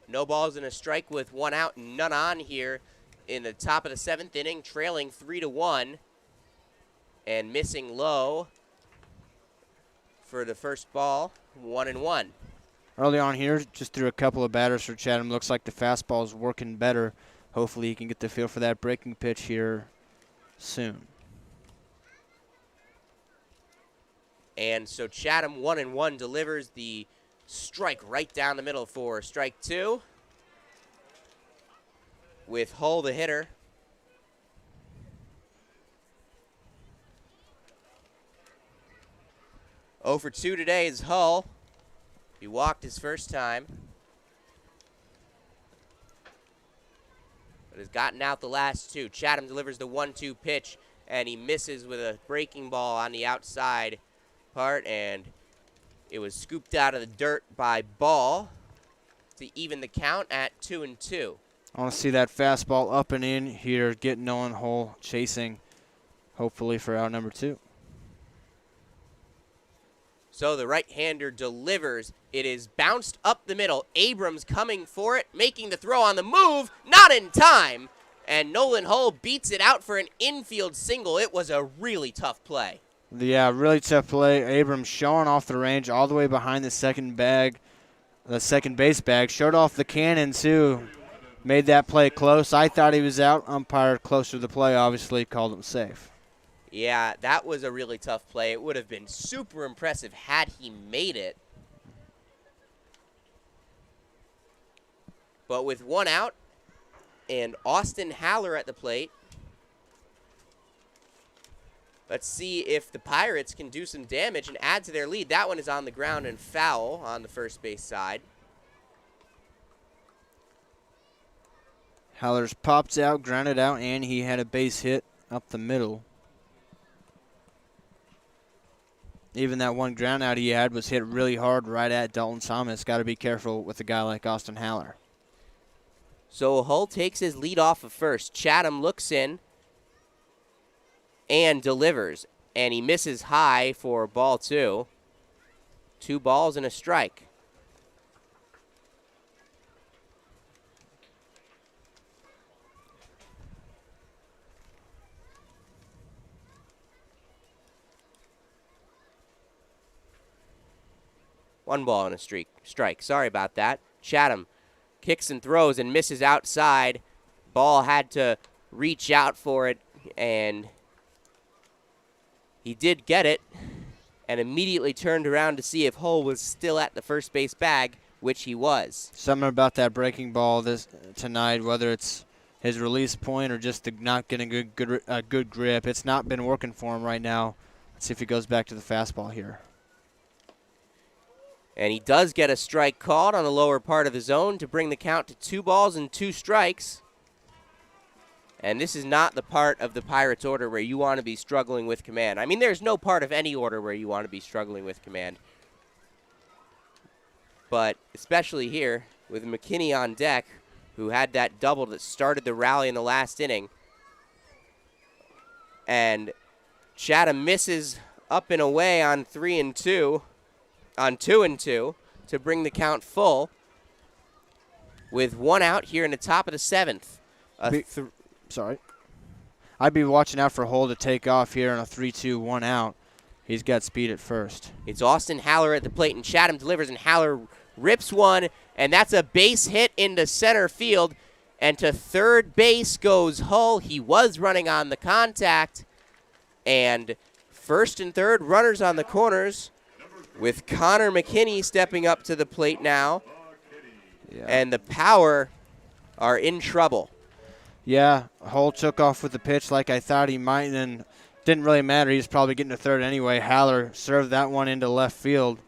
no balls and a strike with 1 out and none on here in the top of the 7th inning, trailing 3-1 and missing low for the first ball, 1-1. Early on here, just threw a couple of batters for Chatham. Looks like the fastball is working better. Hopefully he can get the feel for that breaking pitch here soon. And so Chatham 1-1 delivers the strike right down the middle for strike 2. With Hull the hitter. Oh for 2 today is Hull. He walked his first time, but has gotten out the last 2. Chatham delivers the 1-2 pitch, and he misses with a breaking ball on the outside part, and it was scooped out of the dirt by Ball to even the count at 2-2. I want to see that fastball up and in here, getting Nolan Hull chasing, hopefully for out number 2. So the right-hander delivers. It is bounced up the middle. Abrams coming for it, making the throw on the move, not in time. And Nolan Hull beats it out for an infield single. It was a really tough play. Yeah, really tough play. Abrams showing off the range all the way behind the second base bag. Showed off the cannon, too. Made that play close. I thought he was out. Umpire closer to the play, obviously, called him safe. Yeah, that was a really tough play. It would have been super impressive had he made it. But with 1 out and Austin Haller at the plate, let's see if the Pirates can do some damage and add to their lead. That one is on the ground and foul on the first base side. Haller's popped out, grounded out, and he had a base hit up the middle. Even that one ground out he had was hit really hard right at Dalton Thomas. Got to be careful with a guy like Austin Haller. So Hull takes his lead off of first. Chatham looks in and delivers. And he misses high for ball 2. 2 balls and a strike. 1 ball and a strike. Sorry about that. Chatham kicks and throws and misses outside. Ball had to reach out for it, and he did get it, and immediately turned around to see if Hull was still at the first base bag, which he was. Something about that breaking ball tonight, whether it's his release point or just not getting a good grip, it's not been working for him right now. Let's see if he goes back to the fastball here. And he does get a strike called on the lower part of the zone to bring the count to 2 balls and 2 strikes. And this is not the part of the Pirates order where you want to be struggling with command. I mean, there's no part of any order where you want to be struggling with command. But especially here with McKinney on deck, who had that double that started the rally in the last inning. And Chatham misses up and away on 2-2 to bring the count full with 1 out here in the top of the 7th. I'd be watching out for Hull to take off here on a 3-2, 1 out. He's got speed at first. It's Austin Haller at the plate, and Chatham delivers, and Haller rips one, and that's a base hit into center field. And to third base goes Hull. He was running on the contact. And first and third runners on the corners with Connor McKinney stepping up to the plate now. Yeah. And the Power are in trouble. Yeah, Hull took off with the pitch like I thought he might, and didn't really matter. He was probably getting to third anyway. Haller served that one into left field,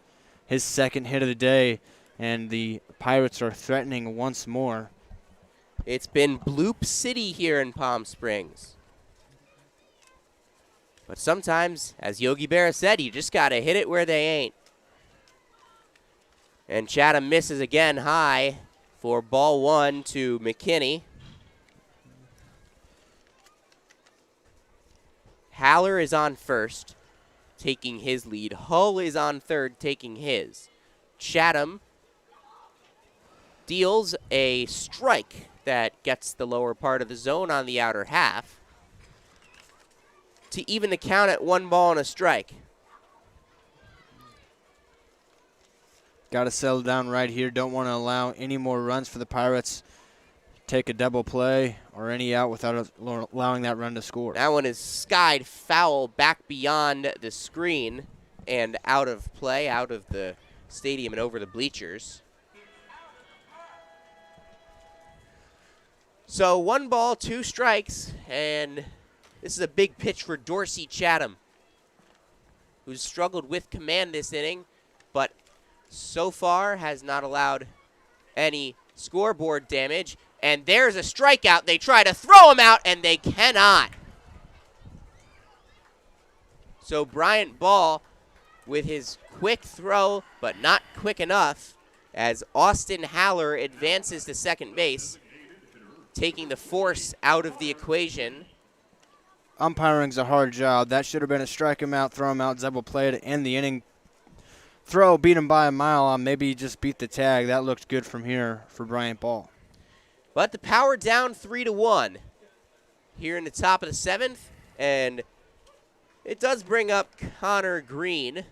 his second hit of the day, and the Pirates are threatening once more. It's been Bloop City here in Palm Springs. But sometimes, as Yogi Berra said, you just got to hit it where they ain't. And Chatham misses again high for ball 1 to McKinney. Haller is on first, taking his lead. Hull is on third, taking his. Chatham deals a strike that gets the lower part of the zone on the outer half to even the count at 1 ball and a strike. Got to settle down right here. Don't want to allow any more runs for the Pirates. Take a double play or any out without allowing that run to score. That one is skied foul back beyond the screen and out of play, out of the stadium and over the bleachers. So 1 ball, 2 strikes, and this is a big pitch for Dorsey Chatham, who's struggled with command this inning, but so far has not allowed any scoreboard damage. And there's a strikeout. They try to throw him out, and they cannot. So Bryant Ball with his quick throw, but not quick enough, as Austin Haller advances to second base, taking the force out of the equation. Umpiring's a hard job. That should have been a strike him out, throw him out, double play to end the inning. Throw, beat him by a mile on, maybe he just beat the tag. That looked good from here for Bryant Ball. But the Power down 3-1 here in the top of the 7th, and it does bring up Connor Green.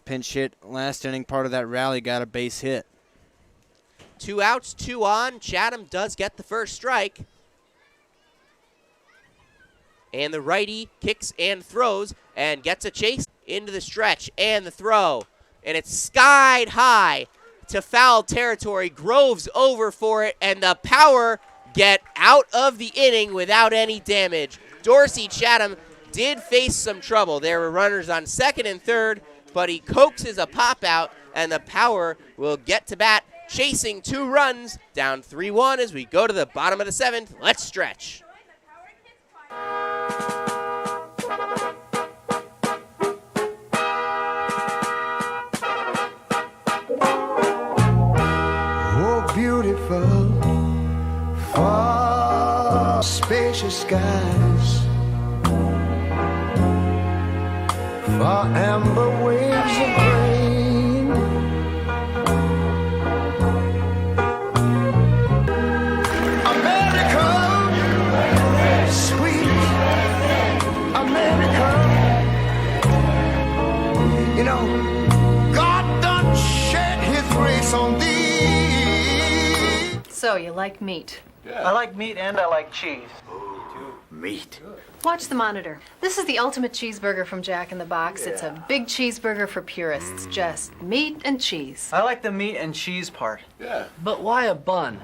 Pinch hit last inning, part of that rally, got a base hit. 2 outs, 2 on. Chatham does get the first strike. And the righty kicks and throws and gets a chase into the stretch and the throw. And it's skied high to foul territory. Groves over for it, and the Power get out of the inning without any damage. Dorsey Chatham did face some trouble. There were runners on second and third, but he coaxes a pop out, and the Power will get to bat, chasing 2 runs, down 3-1 as we go to the bottom of the 7th. Let's stretch. Beautiful, far spacious skies, far amber waves of grain, America, sweet America. You know, So, you like meat? I like meat and I like cheese. Meat. Watch the monitor. This is the ultimate cheeseburger from Jack in the Box. It's a big cheeseburger for purists. Just meat and cheese. I like the meat and cheese part. Yeah. But why a bun?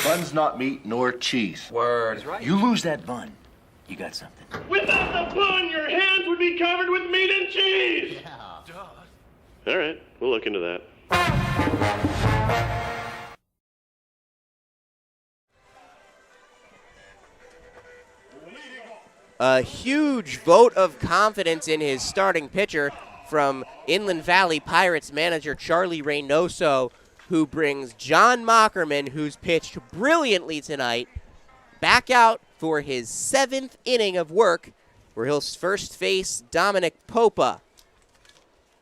Bun's not meat nor cheese. Word. You lose that bun, you got something. Without the bun, your hands would be covered with meat and cheese. All right, we'll look into that. A huge vote of confidence in his starting pitcher from Inland Valley Pirates manager Charlie Reynoso, who brings John Mockerman, who's pitched brilliantly tonight, back out for his 7th inning of work, where he'll first face Dominic Popa.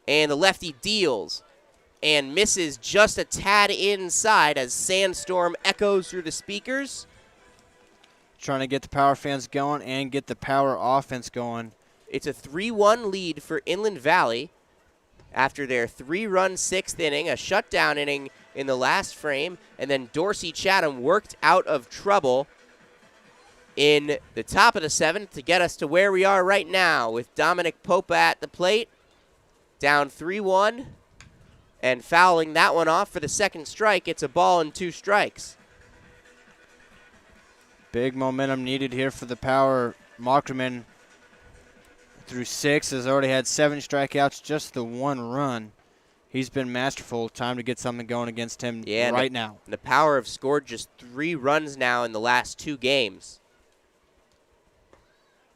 And the lefty deals and misses just a tad inside as Sandstorm echoes through the speakers. Trying to get the Power fans going and get the Power offense going. It's a 3-1 lead for Inland Valley after their 3-run 6th inning, a shutdown inning in the last frame, and then Dorsey Chatham worked out of trouble in the top of the 7th to get us to where we are right now with Dominic Popa at the plate, down 3-1, and fouling that one off for the second strike. It's a ball and 2 strikes. Big momentum needed here for the Power. Mockerman through 6 has already had 7 strikeouts, just the 1 run. He's been masterful. Time to get something going against him right now. The Power have scored just 3 runs now in the last 2 games.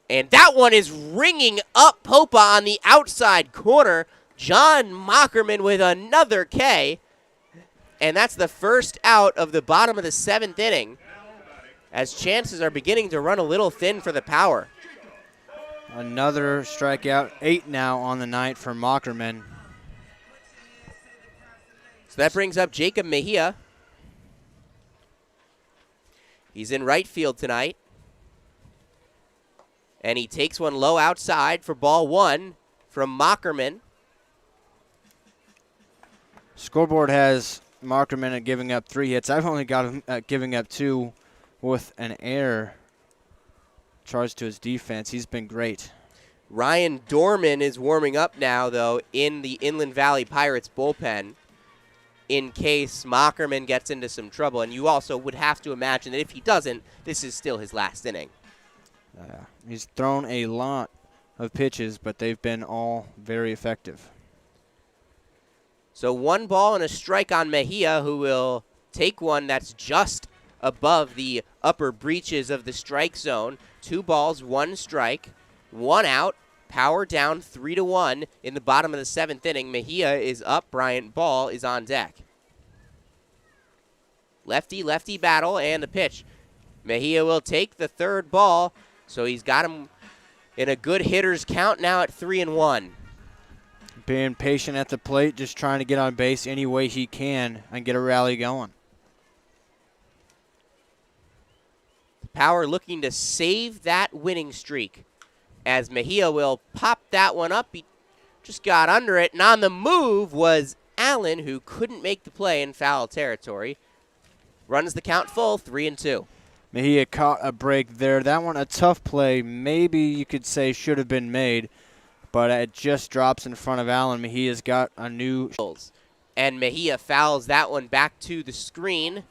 And that one is ringing up Popa on the outside corner. John Mockerman with another K. And that's the first out of the bottom of the 7th inning, as chances are beginning to run a little thin for the Power. Another strikeout, 8 now on the night for Mockerman. So that brings up Jacob Mejia. He's in right field tonight. And he takes one low outside for ball 1 from Mockerman. Scoreboard has Mockerman at giving up 3 hits. I've only got him at giving up 2 with an error charged to his defense. He's been great. Ryan Dorman is warming up now, though, in the Inland Valley Pirates bullpen in case Mockerman gets into some trouble. And you also would have to imagine that if he doesn't, this is still his last inning. He's thrown a lot of pitches, but they've been all very effective. So 1 ball and a strike on Mejia, who will take one that's just above the upper breaches of the strike zone. 2 balls, 1 strike, 1 out. Power down 3-1 in the bottom of the 7th inning. Mejia is up. Bryant Ball is on deck. Lefty-lefty battle and a pitch. Mejia will take the 3rd ball, so he's got him in a good hitter's count now at 3-1. Being patient at the plate, just trying to get on base any way he can and get a rally going. Power looking to save that winning streak as Mejia will pop that one up. He just got under it, and on the move was Allen, who couldn't make the play in foul territory. Runs the count full, 3-2. Mejia caught a break there. That one a tough play. Maybe you could say should have been made, but it just drops in front of Allen. Mejia's got a new... And Mejia fouls that one back to the screen.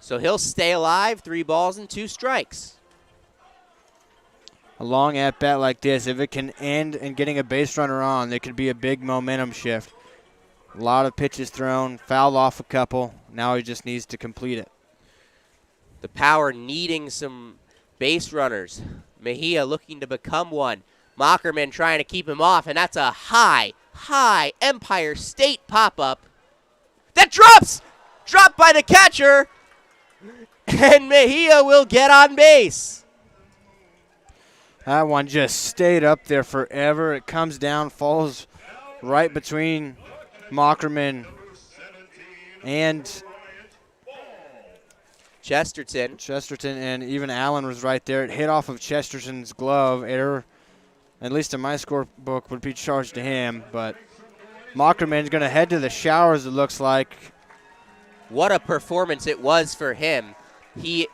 So he'll stay alive, 3 balls and 2 strikes. A long at-bat like this, if it can end in getting a base runner on, there could be a big momentum shift. A lot of pitches thrown, fouled off a couple. Now he just needs to complete it. The Power needing some base runners. Mejia looking to become one. Mockerman trying to keep him off, and that's a high Empire State pop-up. That drops! Dropped by the catcher, and Mejia will get on base. That one just stayed up there forever. It comes down, falls right between Mockerman and Chesterton, and even Allen was right there. It hit off of Chesterton's glove. Error, at least in my scorebook, would be charged to him. But Mockerman's going to head to the showers, it looks like. what a performance it was for him. He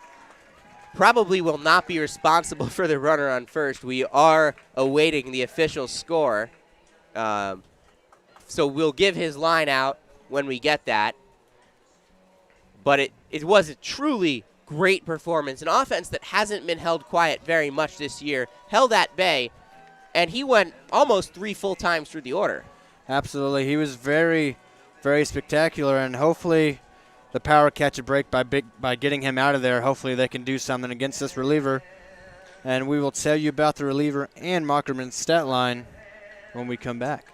probably will not be responsible for the runner on first. We are awaiting the official score. So we'll give his line out when we get that. But it was a truly great performance. An offense that hasn't been held quiet very much this year, held at bay, and he went almost 3 full times through the order. Absolutely. He was very, very spectacular, and hopefully the Power catch a break by getting him out of there. Hopefully they can do something against this reliever. And we will tell you about the reliever and Mockerman's stat line when we come back.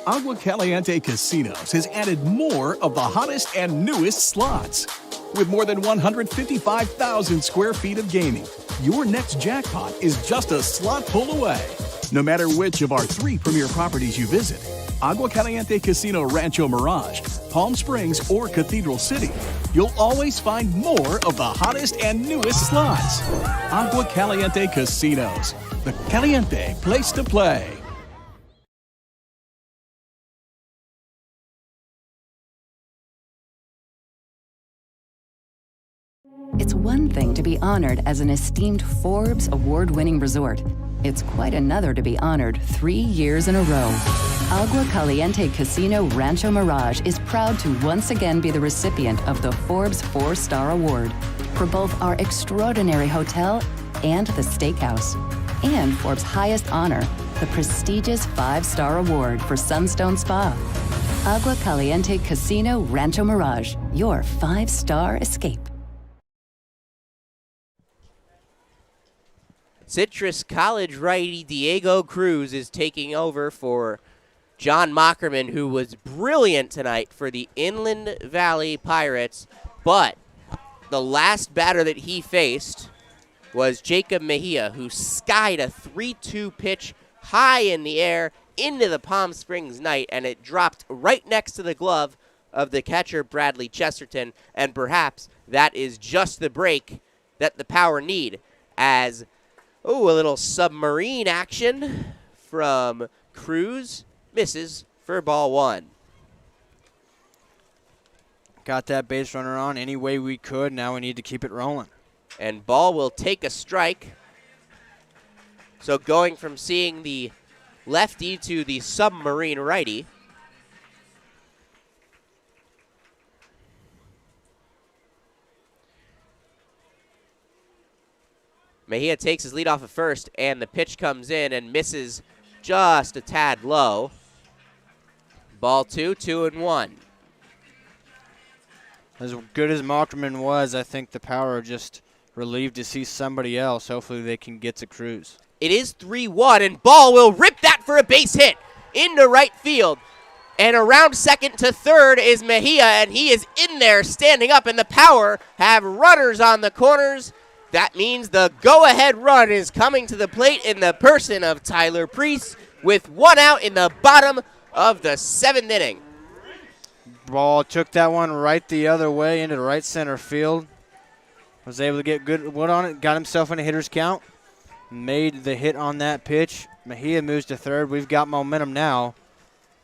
Agua Caliente Casinos has added more of the hottest and newest slots. With more than 155,000 square feet of gaming, your next jackpot is just a slot pull away. No matter which of our 3 premier properties you visit, Agua Caliente Casino Rancho Mirage, Palm Springs, or Cathedral City, you'll always find more of the hottest and newest slots. Agua Caliente Casinos, the caliente place to play. It's one thing to be honored as an esteemed Forbes award-winning resort. It's quite another to be honored 3 years in a row. Agua Caliente Casino Rancho Mirage is proud to once again be the recipient of the Forbes 4-Star Award for both our extraordinary hotel and the steakhouse, and Forbes' highest honor, the prestigious 5-Star Award for Sunstone Spa. Agua Caliente Casino Rancho Mirage, your 5-star escape. Citrus College righty Diego Cruz is taking over for John Mockerman, who was brilliant tonight for the Inland Valley Pirates. But the last batter that he faced was Jacob Mejia, who skied a 3-2 pitch high in the air into the Palm Springs night, and it dropped right next to the glove of the catcher Bradley Chesterton. And perhaps that is just the break that the Power need, as a little submarine action from Cruz. Misses for ball 1. Got that base runner on any way we could. Now we need to keep it rolling. And ball will take a strike. So going from seeing the lefty to the submarine righty. Mejia takes his lead off of first, and the pitch comes in and misses just a tad low. Ball 2, 2-1. As good as Mockerman was, I think the Power are just relieved to see somebody else. Hopefully they can get to Cruz. It is 3-1, and Ball will rip that for a base hit into right field. And around second to third is Mejia, and he is in there standing up, and the Power have runners on the corners. That means the go-ahead run is coming to the plate in the person of Tyler Priest with 1 out in the bottom of the 7th inning. Ball took that one right the other way into the right center field. Was able to get good wood on it, got himself in a hitter's count, made the hit on that pitch. Mejia moves to third. We've got momentum now.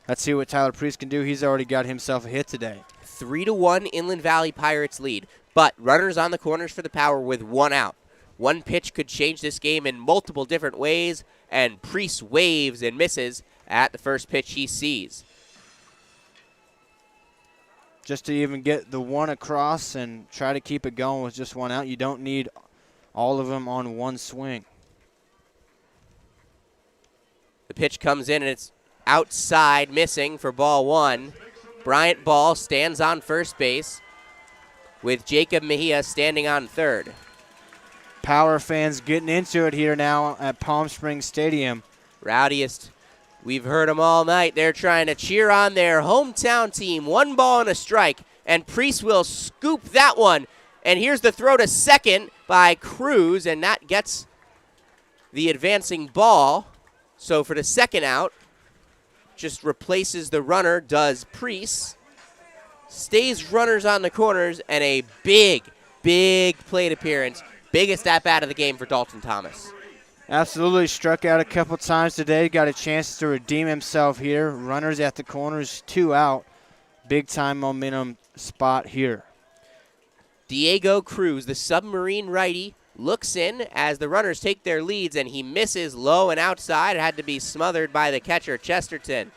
Let's see what Tyler Priest can do. He's already got himself a hit today. 3-1 Inland Valley Pirates lead, but runners on the corners for the Power with 1 out. One pitch could change this game in multiple different ways, and Priest waves and misses at the first pitch he sees. Just to even get the one across and try to keep it going with just 1 out, you don't need all of them on one swing. The pitch comes in, and it's outside, missing for ball 1. Bryant Ball stands on first base with Jacob Mejia standing on third. Power fans getting into it here now at Palm Springs Stadium. Rowdiest. We've heard them all night. They're trying to cheer on their hometown team. 1 ball and a strike, and Priest will scoop that one. And here's the throw to second by Cruz, and that gets the advancing ball. So for the 2nd out, just replaces the runner, does Priest. Stays runners on the corners, and a big, big plate appearance. Biggest at-bat of the game for Dalton Thomas. Absolutely, struck out a couple times today. Got a chance to redeem himself here. Runners at the corners, 2 out. big-time momentum spot here. Diego Cruz, the submarine righty, looks in as the runners take their leads, and he misses low and outside. It had to be smothered by the catcher, Chesterton.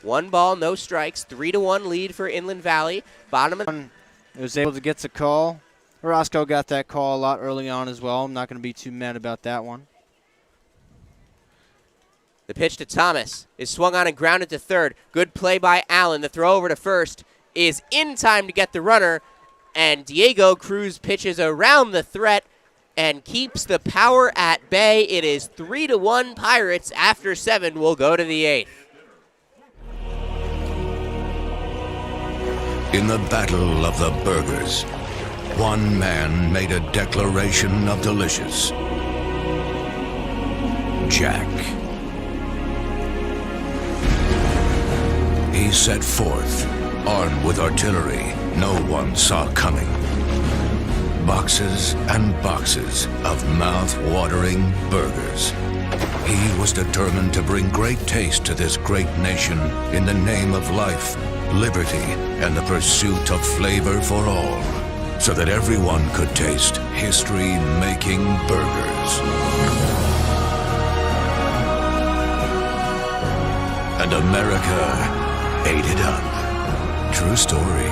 1 ball, no strikes, 3-1 lead for Inland Valley. Bottom of It was able to get the call. Roscoe got that call a lot early on as well. I'm not going to be too mad about that one. the pitch to Thomas is swung on and grounded to third. Good play by Allen. The throw over to first is in time to get the runner, and Diego Cruz pitches around the threat and keeps the power at bay. It is 3-1 Pirates after 7. We'll go to the 8th. In the battle of the burgers, one man made a declaration of delicious. Jack. He set forth, armed with artillery no one saw coming. Boxes and boxes of mouth-watering burgers. He was determined to bring great taste to this great nation in the name of life, liberty, and the pursuit of flavor for all, so that everyone could taste history-making burgers. And America ate it up. True story.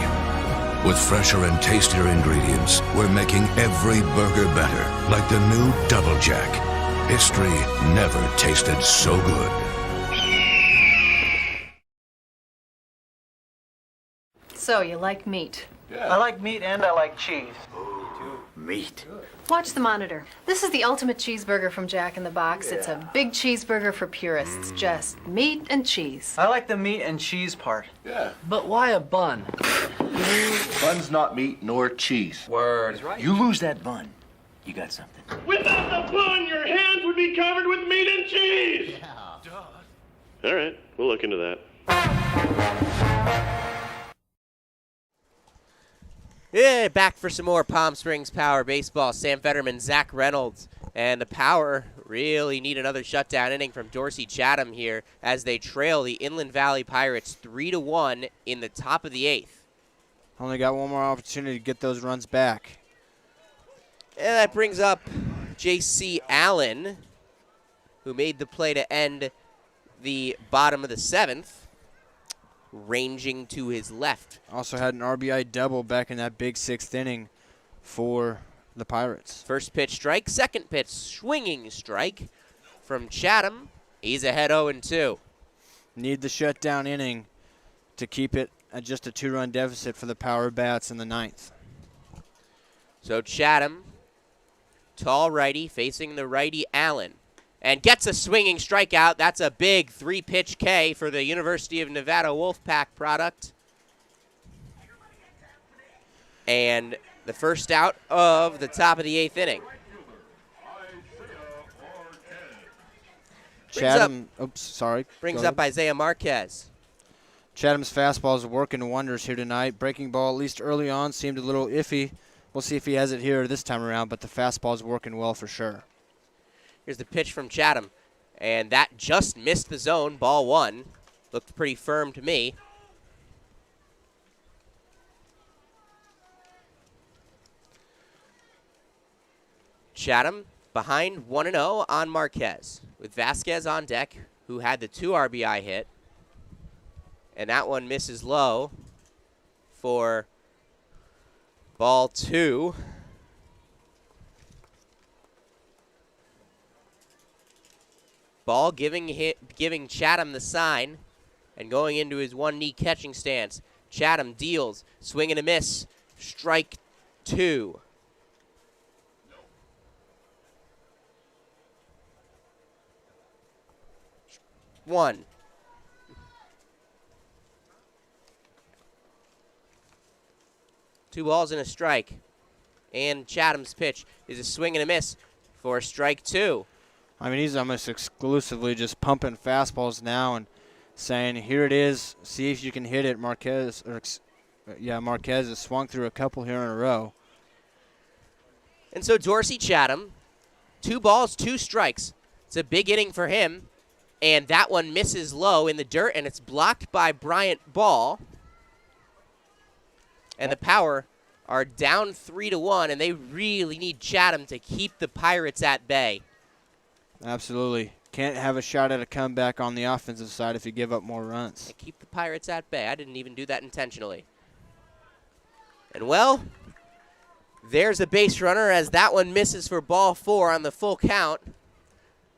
With fresher and tastier ingredients, we're making every burger better, like the new Double Jack. History never tasted so good. So, you like meat? I like meat and I like cheese. Meat. Watch the monitor. This is the ultimate cheeseburger from Jack in the Box. It's a big cheeseburger for purists. Just meat and cheese. I like the meat and cheese part. Yeah. But why a bun? Bun's not meat nor cheese. Word. You lose that bun, you got something. Without the bun, your hands would be covered with meat and cheese. All right, we'll look into that. Yeah, back for some more Palm Springs Power baseball. Sam Fetterman, Zach Reynolds, and the Power really need another shutdown inning from Dorsey Chatham here as they trail the Inland Valley Pirates 3-1 in the top of the 8th. Only got one more opportunity to get those runs back. And that brings up J.C. Allen, who made the play to end the bottom of the 7th. Ranging to his left. Also had an RBI double back in that big 6th inning for the Pirates. First pitch strike, second pitch swinging strike from Chatham. He's ahead 0-2. Need the shutdown inning to keep it at just a 2-run deficit for the Power bats in the 9th. So Chatham, tall righty, facing the righty Allen. And gets a swinging strikeout. That's a big 3-pitch K for the University of Nevada Wolfpack product. And the first out of the top of the 8th inning. Chatham, Brings up Isaiah Marquez. Chatham's fastball is working wonders here tonight. Breaking ball, at least early on, seemed a little iffy. We'll see if he has it here this time around, but the fastball is working well for sure. Here's the pitch from Chatham, and that just missed the zone. Ball 1. Looked pretty firm to me. Chatham behind 1-0 on Marquez, with Vasquez on deck, who had the 2 RBI hit. And that one misses low for ball 2. Ball giving Chatham the sign and going into his one-knee catching stance. Chatham deals, swing and a miss, strike 2. One. Two balls and a strike. And Chatham's pitch is a swing and a miss for strike 2. I mean, he's almost exclusively just pumping fastballs now and saying, here it is, see if you can hit it. Marquez has swung through a couple here in a row. And so Dorsey Chatham, 2 balls, 2 strikes. It's a big inning for him. And that one misses low in the dirt, and it's blocked by Bryant Ball. And the Power are down 3-1, and they really need Chatham to keep the Pirates at bay. Absolutely. Can't have a shot at a comeback on the offensive side if you give up more runs. And keep the Pirates at bay. I didn't even do that intentionally. And, well, there's a base runner as that one misses for ball 4 on the full count.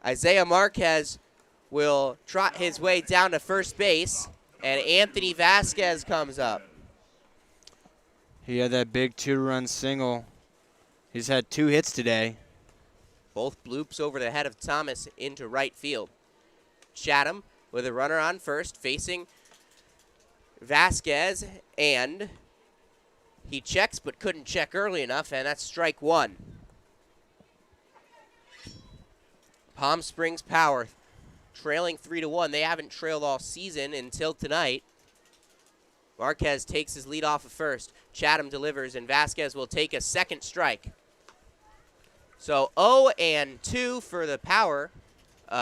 Isaiah Marquez will trot his way down to first base, and Anthony Vasquez comes up. He had that big 2-run single. He's had 2 hits today. Both bloops over the head of Thomas into right field. Chatham with a runner on first, facing Vasquez, and he checks but couldn't check early enough, and that's strike 1. Palm Springs Power trailing 3-1. They haven't trailed all season until tonight. Marquez takes his lead off of first. Chatham delivers, and Vasquez will take a second strike. So 0-2 for the Power.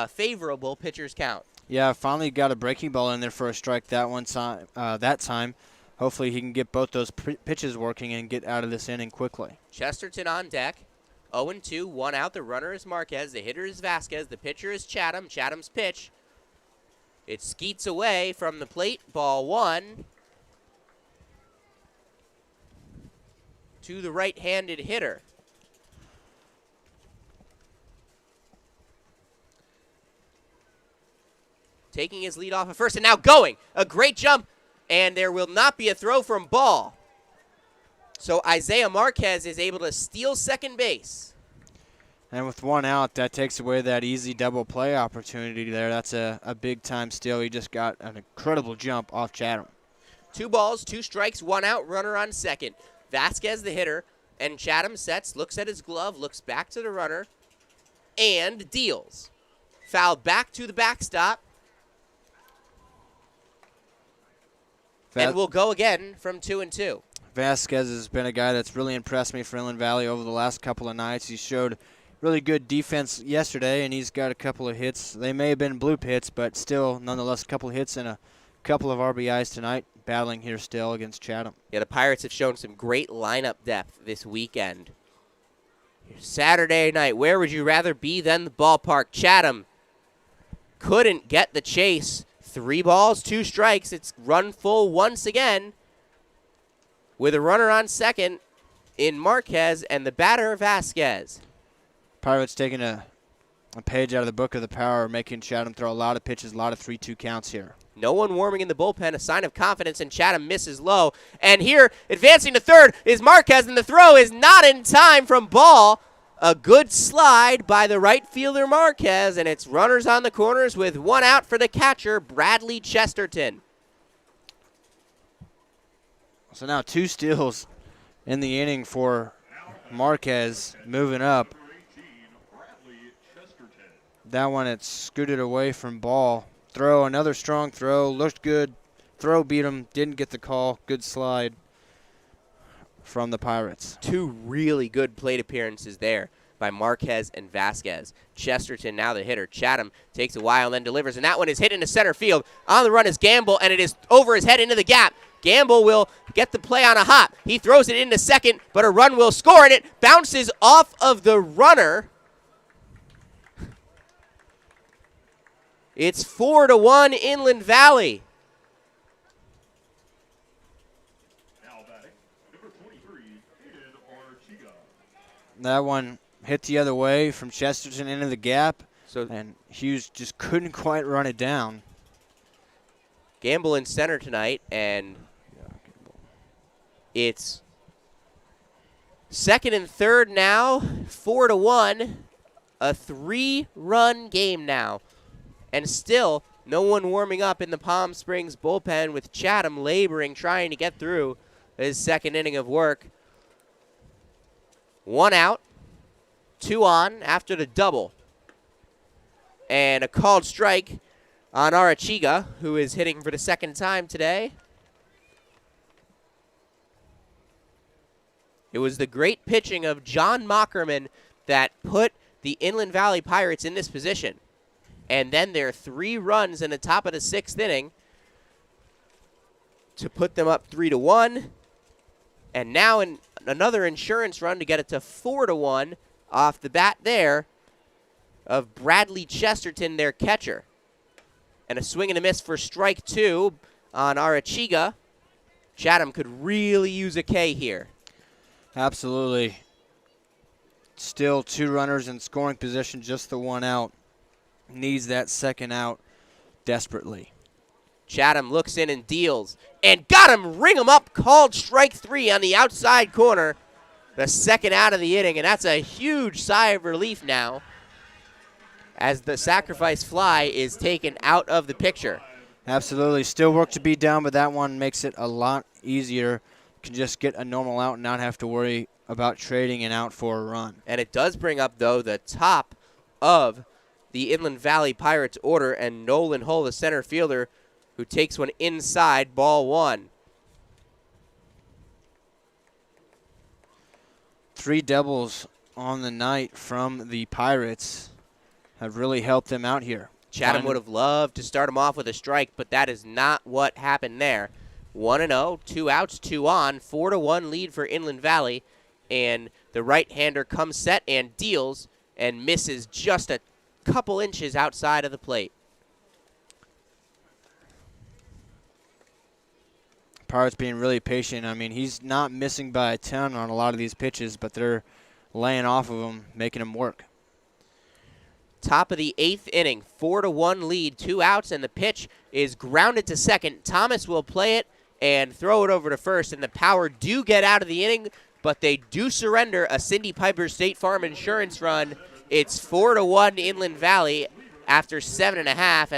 Favorable pitcher's count. Yeah, finally got a breaking ball in there for a strike that time. Hopefully he can get both those pitches working and get out of this inning quickly. Chesterton on deck. 0-2, 1 out. The runner is Marquez. The hitter is Vasquez. The pitcher is Chatham. Chatham's pitch. It skeets away from the plate. Ball 1. To the right-handed hitter. Taking his lead off of first and now going. A great jump, and there will not be a throw from Ball. So Isaiah Marquez is able to steal second base. And with 1 out, that takes away that easy double play opportunity there. That's a big-time steal. He just got an incredible jump off Chatham. 2 balls, 2 strikes, 1 out, runner on second. Vasquez, the hitter, and Chatham sets, looks at his glove, looks back to the runner, and deals. Foul back to the backstop. And we'll go again from 2-2. Vasquez has been a guy that's really impressed me for Inland Valley over the last couple of nights. He showed really good defense yesterday, and he's got a couple of hits. They may have been bloop hits, but still, nonetheless, a couple of hits and a couple of RBIs tonight, battling here still against Chatham. Yeah, the Pirates have shown some great lineup depth this weekend. Saturday night, where would you rather be than the ballpark? Chatham couldn't get the chase. 3 balls, 2 strikes. It's run full once again with a runner on second in Marquez and the batter Vasquez. Pirates taking a page out of the book of the Power, making Chatham throw a lot of pitches, a lot of 3-2 counts here. No one warming in the bullpen, a sign of confidence, and Chatham misses low. And here, advancing to third, is Marquez, and the throw is not in time from Ball. A good slide by the right fielder Marquez, and it's runners on the corners with 1 out for the catcher, Bradley Chesterton. So now 2 steals in the inning for Marquez, moving up. That one, it scooted away from Ball. Throw, another strong throw, looked good. Throw beat him, didn't get the call. Good slide from the Pirates. 2 really good plate appearances there by Marquez and Vasquez. Chesterton now the hitter. Chatham takes a while and then delivers, and that one is hit into center field. On the run is Gamble, and it is over his head into the gap. Gamble will get the play on a hop. He throws it into second, but a run will score, and it bounces off of the runner. It's 4-1 Inland Valley. That one hit the other way from Chesterton into the gap, and Hughes just couldn't quite run it down. Gamble in center tonight, and it's second and third now, 4-1, a 3-run game now. And still, no one warming up in the Palm Springs bullpen with Chatham laboring, trying to get through his second inning of work. 1 out, 2 on after the double. And a called strike on Arachiga, who is hitting for the second time today. It was the great pitching of John Mockerman that put the Inland Valley Pirates in this position. and then there are 3 runs in the top of the 6th inning to put them up 3-1. And now another insurance run to get it to 4-1 off the bat there of Bradley Chesterton, their catcher. And a swing and a miss for strike 2 on Arachiga. Chatham could really use a K here. Absolutely. Still 2 runners in scoring position, just the 1 out. Needs that 2nd out desperately. Chatham looks in and deals. And got him, ring him up, called strike 3 on the outside corner. The 2nd out of the inning, and that's a huge sigh of relief now as the sacrifice fly is taken out of the picture. Absolutely. Still work to be done, but that one makes it a lot easier. Can just get a normal out and not have to worry about trading an out for a run. And it does bring up, though, the top of the Inland Valley Pirates order, and Nolan Hull, the center fielder, who takes one inside, ball 1. 3 doubles on the night from the Pirates have really helped them out here. Chatham would have loved to start him off with a strike, but that is not what happened there. 1-0, 2 outs, 2 on, 4-1 lead for Inland Valley, and the right-hander comes set and deals and misses just a couple inches outside of the plate. Pirates being really patient. I mean, he's not missing by a ton on a lot of these pitches, but they're laying off of him, making him work. Top of the 8th inning, 4-1 lead, 2 outs, and the pitch is grounded to second. Thomas will play it and throw it over to first, and the Power do get out of the inning, but they do surrender a Cindy Piper State Farm Insurance run. It's 4-1 Inland Valley after 7.5,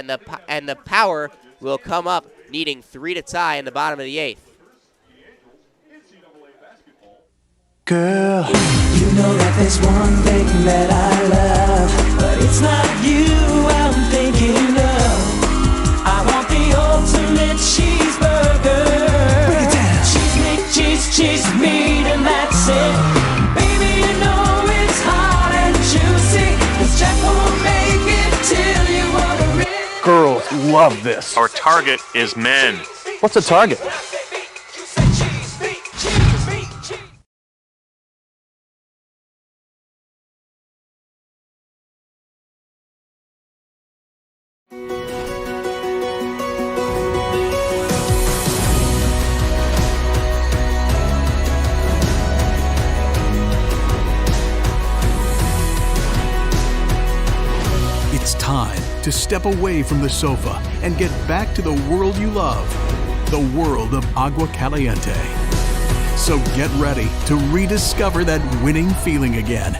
and the Power will come up needing 3 to tie in the bottom of the 8th. Girl, you know that there's one thing that I love, but it's not you I'm thinking of. I want the ultimate cheeseburger. Break it down. Cheese meat, cheese meat, and that's it. Baby, you know it's hot and juicy, 'cause Jack won't make it till you order it. Girls love this. Our target is men. What's a target? It's time to step away from the sofa and get back to the world you love, the world of Agua Caliente. So get ready to rediscover that winning feeling again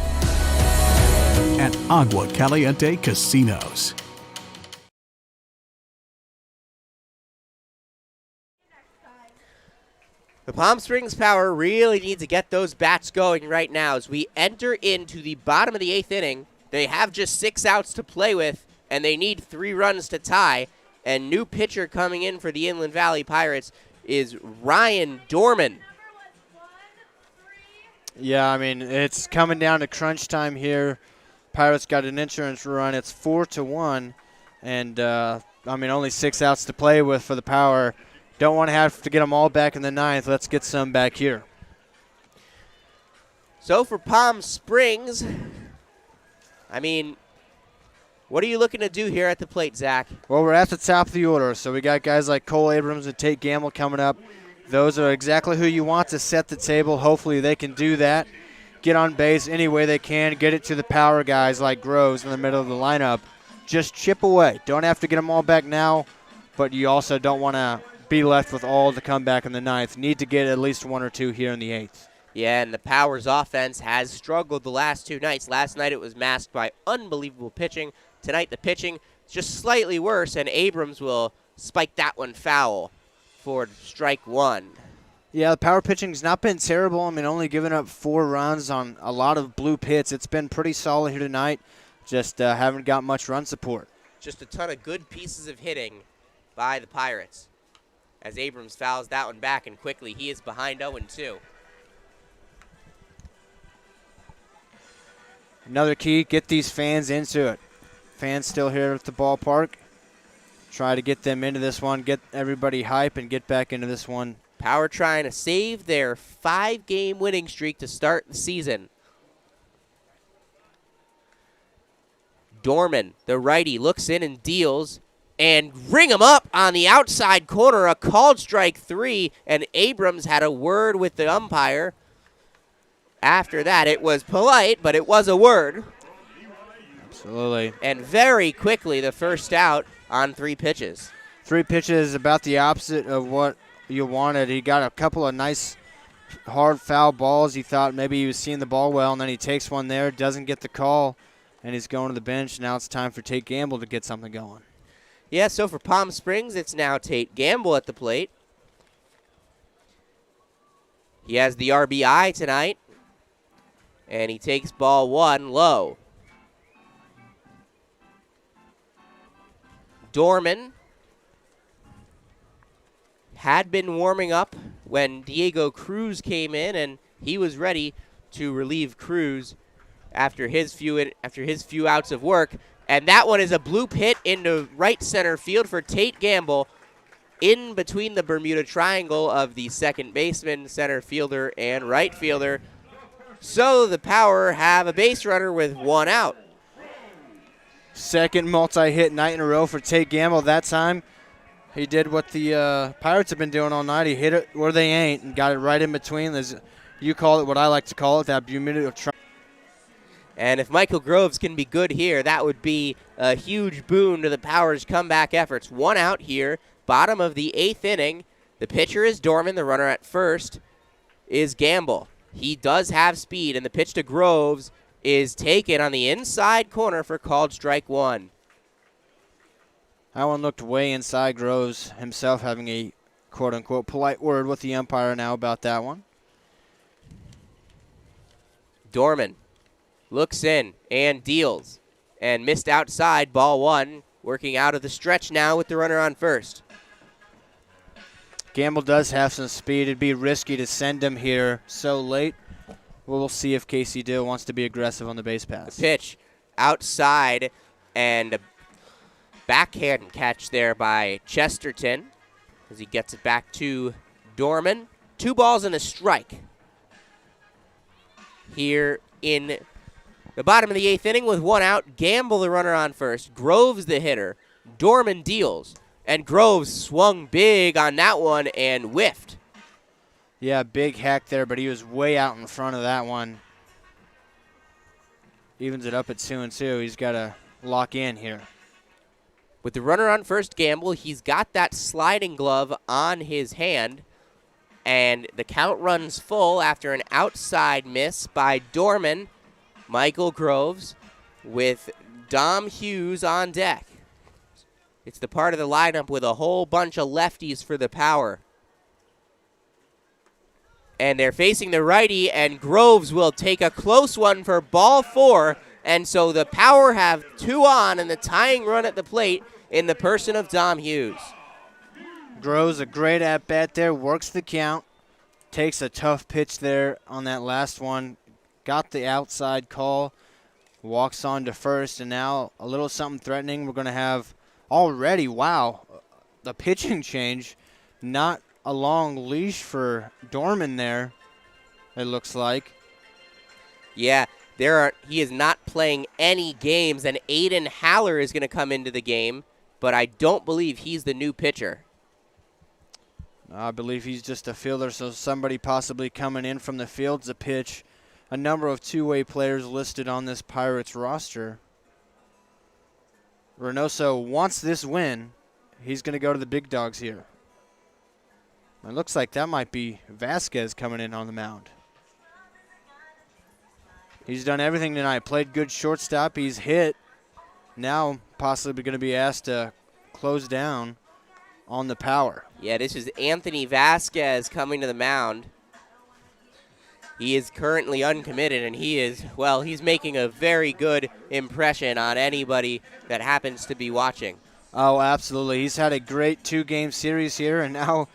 at Agua Caliente Casinos. The Palm Springs Power really need to get those bats going right now as we enter into the bottom of the 8th inning. They have just 6 outs to play with, and they need 3 runs to tie. And new pitcher coming in for the Inland Valley Pirates is Ryan Dorman. Yeah, I mean, it's coming down to crunch time here. Pirates got an insurance run. It's 4-1, and, I mean, only 6 outs to play with for the Power. Don't want to have to get them all back in the 9th. Let's get some back here. So for Palm Springs, I mean, what are you looking to do here at the plate, Zach? Well, we're at the top of the order, so we got guys like Cole Abrams and Tate Gamble coming up. Those are exactly who you want to set the table. Hopefully they can do that, get on base any way they can, get it to the Power guys like Groves in the middle of the lineup. Just chip away. Don't have to get them all back now, but you also don't want to be left with all to come back in the 9th. Need to get at least 1 or 2 here in the 8th. Yeah, and the Power's offense has struggled the last 2 nights. Last night it was masked by unbelievable pitching. Tonight the pitching is just slightly worse, and Abrams will spike that one foul for strike 1. Yeah, the Power pitching's not been terrible. I mean, only giving up 4 runs on a lot of blue hits. It's been pretty solid here tonight. Just haven't got much run support. Just a ton of good pieces of hitting by the Pirates. As Abrams fouls that one back, and quickly he is behind 0-2. Another key, get these fans into it. fans still here at the ballpark. Try to get them into this one, get everybody hype, and get back into this one. Power trying to save their 5-game winning streak to start the season. Dorman, the righty, looks in and deals, and ring him up on the outside corner, a called strike 3, and Abrams had a word with the umpire. After that, it was polite, but it was a word. Absolutely. And very quickly, the first out on 3 pitches. 3 pitches, about the opposite of what you wanted. He got a couple of nice hard foul balls. He thought maybe he was seeing the ball well, and then he takes one there, doesn't get the call, and he's going to the bench. Now it's time for Tate Gamble to get something going. Yeah, so for Palm Springs, it's now Tate Gamble at the plate. He has the RBI tonight, and he takes ball 1 low. Dorman had been warming up when Diego Cruz came in, and he was ready to relieve Cruz after his few outs of work. And that one is a bloop hit into right center field for Tate Gamble, in between the Bermuda Triangle of the second baseman, center fielder, and right fielder. So the Power have a base runner with 1 out. Second multi-hit night in a row for Tate Gamble. That time, he did what the Pirates have been doing all night. He hit it where they ain't and got it right in between. You call it what I like to call it, that Bermuda Triangle. And if Michael Groves can be good here, that would be a huge boon to the Power's comeback efforts. 1 out here, bottom of the 8th inning. The pitcher is Dorman. The runner at first is Gamble. He does have speed, and the pitch to Groves is taken on the inside corner for called strike 1. That one looked way inside. Groves himself having a quote-unquote polite word with the umpire now about that one. Dorman looks in and deals, and missed outside, ball 1, working out of the stretch now with the runner on first. Gamble does have some speed. It'd be risky to send him here so late. We'll see if Casey Dill wants to be aggressive on the base pass. The pitch outside, and a backhand catch there by Chesterton as he gets it back to Dorman. 2 balls and a strike here in the bottom of the 8th inning with 1 out. Gamble the runner on first. Groves the hitter. Dorman deals. And Groves swung big on that one and whiffed. Yeah, big hack there, but he was way out in front of that one. Evens it up at 2-2. He's got to lock in here. With the runner on first, Gamble, he's got that sliding glove on his hand. And the count runs full after an outside miss by Dorman. Michael Groves with Dom Hughes on deck. It's the part of the lineup with a whole bunch of lefties for the Power. And they're facing the righty, and Groves will take a close one for ball 4. And so the Power have 2 on and the tying run at the plate in the person of Dom Hughes. Groves a great at-bat there, works the count, takes a tough pitch there on that last one, got the outside call, walks on to first, and now a little something threatening. We're going to have already, wow, the pitching change, not a long leash for Dorman there, it looks like. Yeah, he is not playing any games, and Aiden Haller is going to come into the game, but I don't believe he's the new pitcher. I believe he's just a fielder, so somebody possibly coming in from the field to pitch. A number of two-way players listed on this Pirates roster. Reynoso wants this win. He's going to go to the big dogs here. It looks like that might be Vasquez coming in on the mound. He's done everything tonight. Played good shortstop. He's hit. Now possibly going to be asked to close down on the Power. Yeah, this is Anthony Vasquez coming to the mound. He is currently uncommitted, and he's making a very good impression on anybody that happens to be watching. Oh, absolutely. He's had a great 2-game series here, and now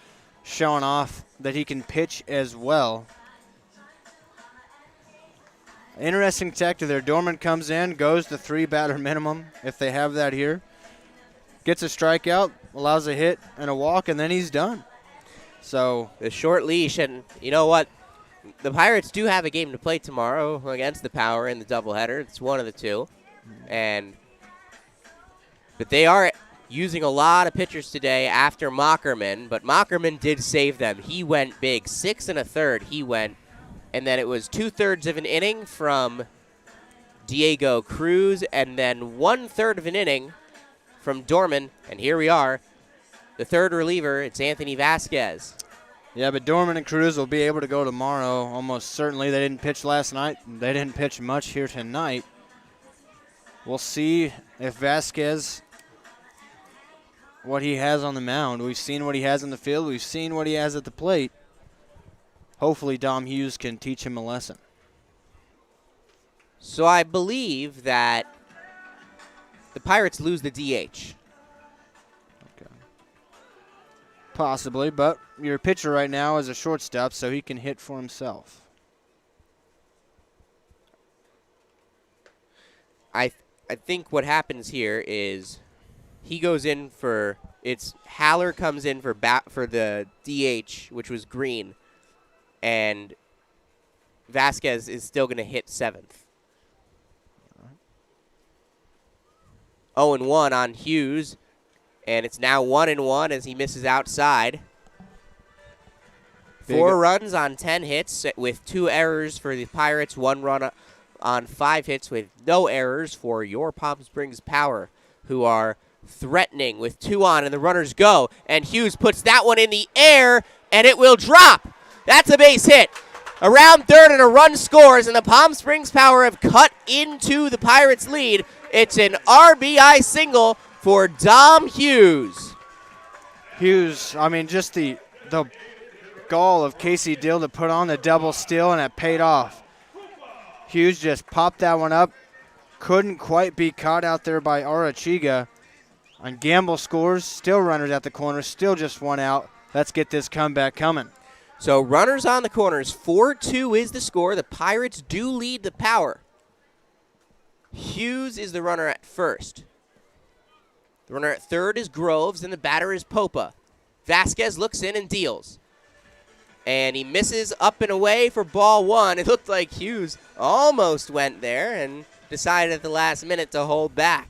showing off that he can pitch as well. Interesting tactic there. Dorman comes in, goes to 3-batter minimum if they have that here. Gets a strikeout, allows a hit and a walk, and then he's done. So the short leash, and you know what? The Pirates do have a game to play tomorrow against the Power in the doubleheader. It's one of the two. But they are using a lot of pitchers today after Mockerman, but Mockerman did save them. He went big. 6 1/3 he went. And then it was 2/3 of an inning from Diego Cruz, and then 1/3 of an inning from Dorman. And here we are, the third reliever. It's Anthony Vasquez. Yeah, but Dorman and Cruz will be able to go tomorrow, almost certainly. They didn't pitch last night. They didn't pitch much here tonight. We'll see if Vasquez, what he has on the mound. We've seen what he has in the field. We've seen what he has at the plate. Hopefully Dom Hughes can teach him a lesson. So I believe that the Pirates lose the DH. Okay. Possibly, but your pitcher right now is a shortstop, so he can hit for himself. I think what happens here is he goes in for, Haller comes in for the DH, which was Green, and Vasquez is still going to hit 7th. 0-1 on Hughes, and it's now 1-1 as he misses outside. 4 runs on 10 hits with 2 errors for the Pirates, 1 run on 5 hits with no errors for your Palm Springs Power, who are threatening with 2 on, and the runners go, and Hughes puts that one in the air, and it will drop. That's a base hit. Around third and a run scores, and the Palm Springs Power have cut into the Pirates' lead. It's an RBI single for Dom Hughes. Hughes, I mean, just the gall of Casey Dill to put on the double steal, and it paid off. Hughes just popped that one up. Couldn't quite be caught out there by Arachiga. And Gamble scores, still runners at the corner, still just 1 out. Let's get this comeback coming. So runners on the corners, 4-2 is the score. The Pirates do lead the Power. Hughes is the runner at first. The runner at third is Groves, and the batter is Popa. Vasquez looks in and deals. And he misses up and away for ball 1. It looked like Hughes almost went there and decided at the last minute to hold back.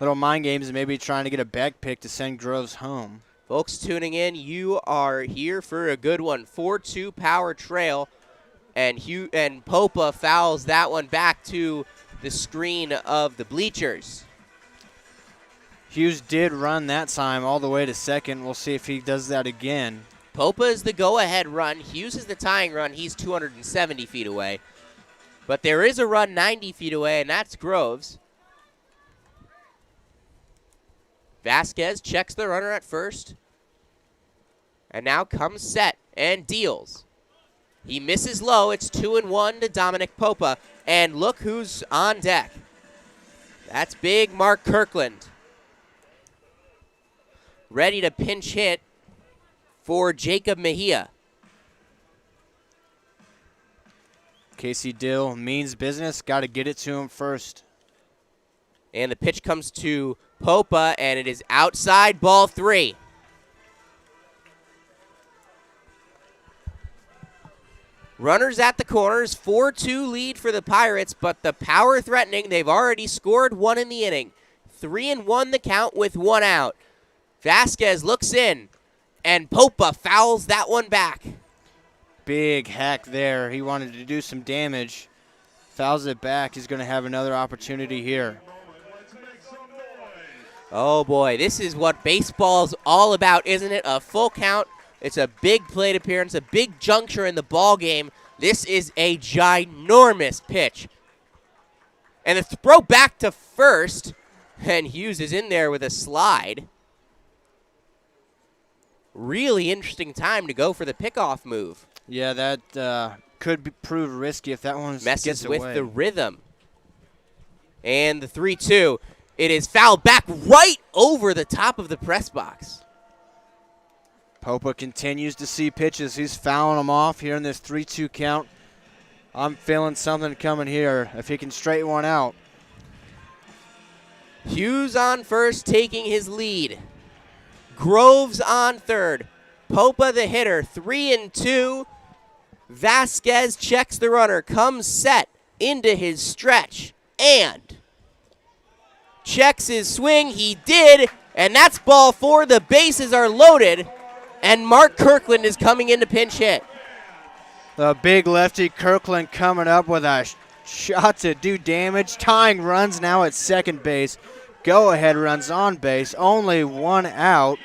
Little mind games and maybe trying to get a back pick to send Groves home. Folks tuning in, you are here for a good one. 4-2 Power trail, and Popa fouls that one back to the screen of the bleachers. Hughes did run that time all the way to second. We'll see if he does that again. Popa is the go-ahead run. Hughes is the tying run. He's 270 feet away. But there is a run 90 feet away, and that's Groves. Vasquez checks the runner at first. And now comes set and deals. He misses low. It's 2-1 to Dominic Popa. And look who's on deck. That's big Mark Kirkland. Ready to pinch hit for Jacob Mejia. Casey Dill means business. Got to get it to him first. And the pitch comes to Popa, and it is outside, ball 3. Runners at the corners, 4-2 lead for the Pirates, but the Power threatening. They've already scored 1 in the inning. 3-1 the count with 1 out. Vasquez looks in, and Popa fouls that one back. Big hack there. He wanted to do some damage. Fouls it back. He's going to have another opportunity here. Oh, boy. This is what baseball's all about, isn't it? A full count. It's a big plate appearance, a big juncture in the ball game. This is a ginormous pitch. And the throw back to first, and Hughes is in there with a slide. Really interesting time to go for the pickoff move. Yeah, that could prove risky if that one gets away. Messes with the rhythm. And the 3-2. It is fouled back right over the top of the press box. Popa continues to see pitches. He's fouling them off here in this 3-2 count. I'm feeling something coming here if he can straighten one out. Hughes on first, taking his lead. Groves on third. Popa the hitter, 3-2. Vasquez checks the runner, comes set into his stretch, and checks his swing. He did, and that's ball 4. The bases are loaded, and Mark Kirkland is coming in to pinch hit. The big lefty Kirkland coming up with a shot to do damage. Tying runs now at second base. Go-ahead runs on base. Only one out.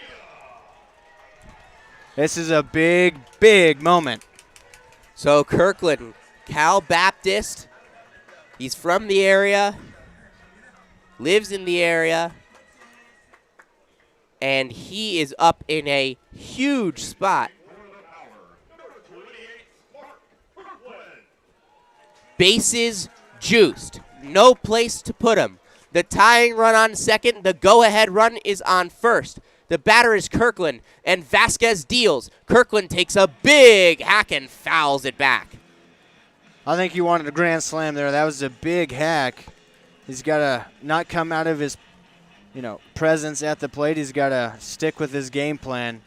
This is a big, big moment. So Kirkland, Cal Baptist, he's from the area, lives in the area, and he is up in a huge spot. Bases juiced. No place to put him. The tying run on second. The go-ahead run is on first. The batter is Kirkland, and Vasquez deals. Kirkland takes a big hack and fouls it back. I think he wanted a grand slam there. That was a big hack. He's got to not come out of his, presence at the plate. He's got to stick with his game plan.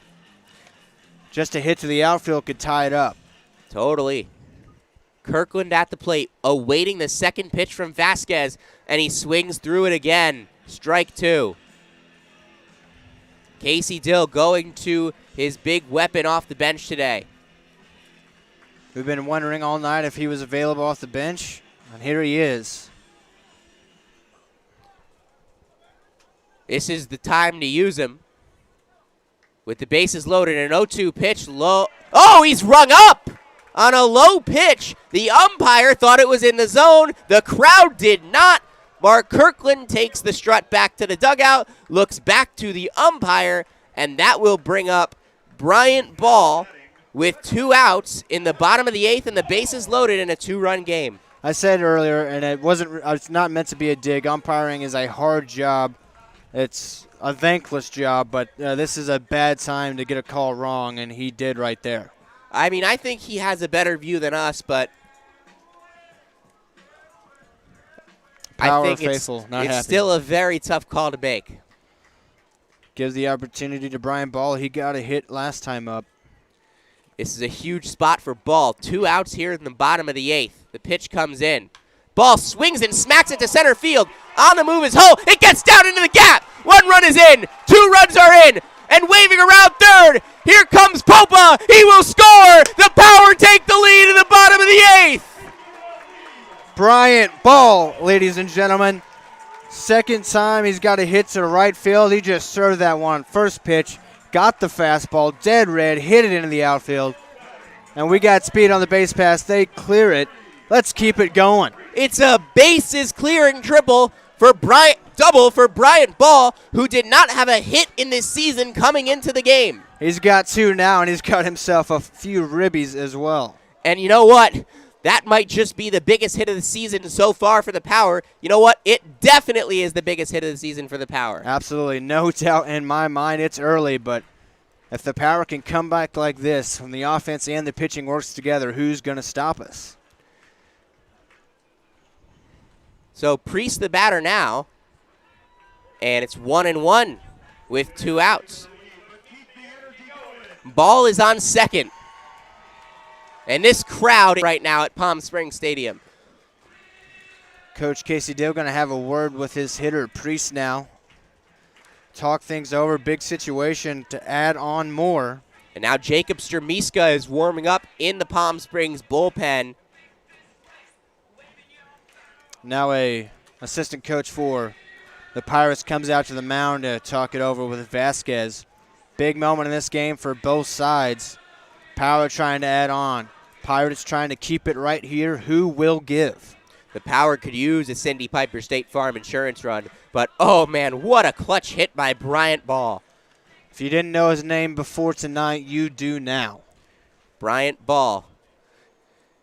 Just a hit to the outfield could tie it up. Totally. Kirkland at the plate, awaiting the second pitch from Vasquez, and he swings through it again. Strike 2. Casey Dill going to his big weapon off the bench today. We've been wondering all night if he was available off the bench, and here he is. This is the time to use him. With the bases loaded, an 0-2 pitch, low. Oh, he's rung up on a low pitch. The umpire thought it was in the zone. The crowd did not. Mark Kirkland takes the strut back to the dugout, looks back to the umpire, and that will bring up Bryant Ball with 2 outs in the bottom of the 8th and the bases loaded in a 2-run game. I said earlier, and it's not meant to be a dig. Umpiring is a hard job. It's a thankless job, but this is a bad time to get a call wrong, and he did right there. I mean, I think he has a better view than us, but Power I think faithful, not it's happy. Still a very tough call to make. Gives the opportunity to Brian Ball. He got a hit last time up. This is a huge spot for Ball. 2 outs here in the bottom of the 8th. The pitch comes in. Ball swings and smacks it to center field. On the move is Ho. It gets down into the gap. 1 run is in. 2 runs are in. And waving around third. Here comes Popa. He will score. The Power take the lead in the bottom of the 8th. Bryant Ball, ladies and gentlemen. Second time he's got a hit to the right field. He just served that one. First pitch, got the fastball, dead red, hit it into the outfield. And we got speed on the base pass. They clear it. Let's keep it going. It's a bases clearing double for Bryant Ball, who did not have a hit in this season coming into the game. He's got 2 now, and he's got himself a few ribbies as well. And you know what? That might just be the biggest hit of the season so far for the Power. You know what? It definitely is the biggest hit of the season for the Power. Absolutely. No doubt in my mind. It's early, but if the Power can come back like this, when the offense and the pitching works together, who's going to stop us? So Priest the batter now, and it's 1-1 with 2 outs. Ball is on second. And this crowd right now at Palm Springs Stadium. Coach Casey Dill going to have a word with his hitter, Priest, now. Talk things over. Big situation to add on more. And now Jacob Stremiska is warming up in the Palm Springs bullpen. Now a assistant coach for the Pirates comes out to the mound to talk it over with Vasquez. Big moment in this game for both sides. Power trying to add on. Pirates trying to keep it right here. Who will give? The Power could use a Cindy Piper State Farm insurance run, but oh man, what a clutch hit by Bryant Ball. If you didn't know his name before tonight, you do now. Bryant Ball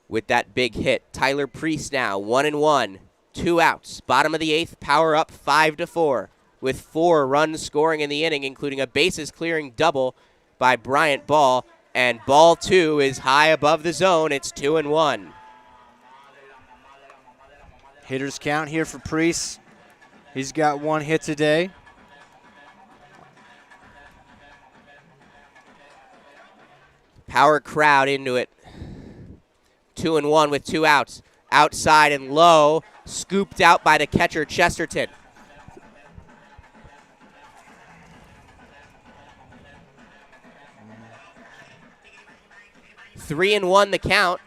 with that big hit. Tyler Priest now, 1-1, 2 outs. Bottom of the 8th, Power up 5-4 with 4 runs scoring in the inning, including a bases clearing double by Bryant Ball. And ball 2 is high above the zone. It's 2-1. Hitters count here for Priest. He's got 1 hit today. Power crowd into it. 2-1 with 2 outs. Outside and low, scooped out by the catcher Chesterton. Three and 1 the count.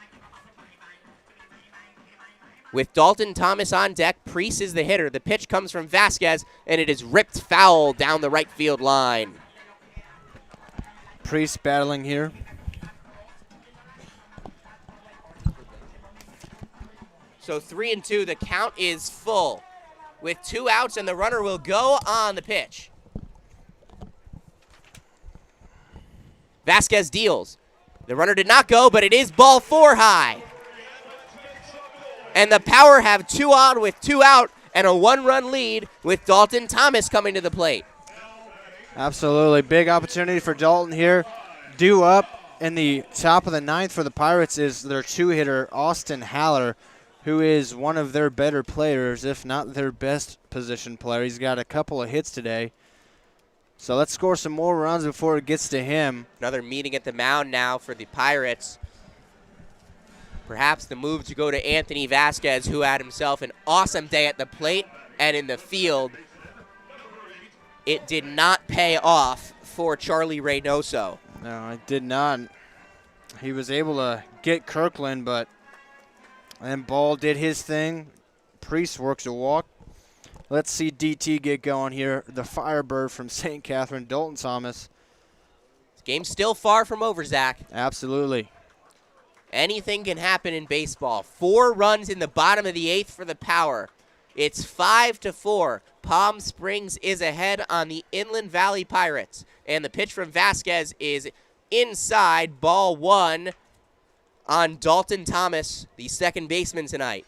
With Dalton Thomas on deck, Priest is the hitter. The pitch comes from Vasquez, and it is ripped foul down the right field line. Priest battling here. So 3 and 2, the count is full. With 2 outs, and the runner will go on the pitch. Vasquez deals. The runner did not go, but it is ball 4 high. And the Power have 2 on with 2 out and a 1-run lead with Dalton Thomas coming to the plate. Absolutely. Big opportunity for Dalton here. Due up in the top of the 9th for the Pirates is their 2-hitter, Austin Haller, who is one of their better players, if not their best position player. He's got a couple of hits today. So let's score some more runs before it gets to him. Another meeting at the mound now for the Pirates. Perhaps the move to go to Anthony Vasquez, who had himself an awesome day at the plate and in the field. It did not pay off for Charlie Reynoso. No, it did not. He was able to get Kirkland, but then Ball did his thing. Priest works a walk. Let's see DT get going here. The Firebird from St. Catherine, Dalton Thomas. This game's still far from over, Zach. Absolutely. Anything can happen in baseball. 4 runs in the bottom of the 8th for the Power. It's 5-4. Palm Springs is ahead on the Inland Valley Pirates. And the pitch from Vasquez is inside, ball 1 on Dalton Thomas, the second baseman tonight.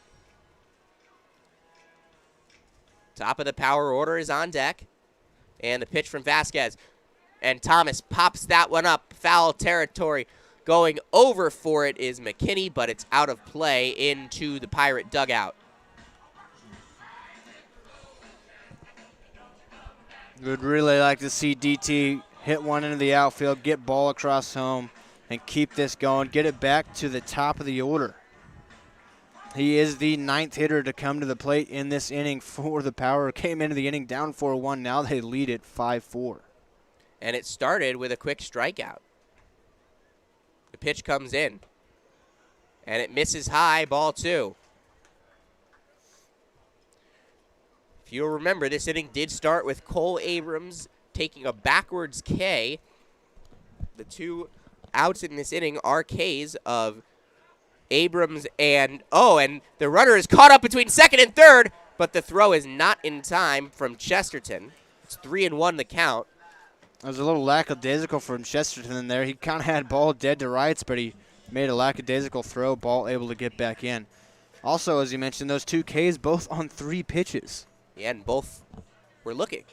Top of the Power order is on deck. And the pitch from Vasquez. And Thomas pops that one up. Foul territory. Going over for it is McKinney, but it's out of play into the Pirate dugout. Would really like to see DT hit one into the outfield, get ball across home, and keep this going. Get it back to the top of the order. He is the 9th hitter to come to the plate in this inning for the Power. Came into the inning down 4-1. Now they lead it 5-4. And it started with a quick strikeout. The pitch comes in. And it misses high, ball 2. If you'll remember, this inning did start with Cole Abrams taking a backwards K. The 2 outs in this inning are Ks of Abrams and the runner is caught up between second and third, but the throw is not in time from Chesterton. It's 3-1 the count. There's a little lackadaisical from Chesterton in there. He kind of had ball dead to rights, but he made a lackadaisical throw, ball able to get back in. Also, as you mentioned, those 2 Ks both on 3 pitches. Yeah, and both were looking.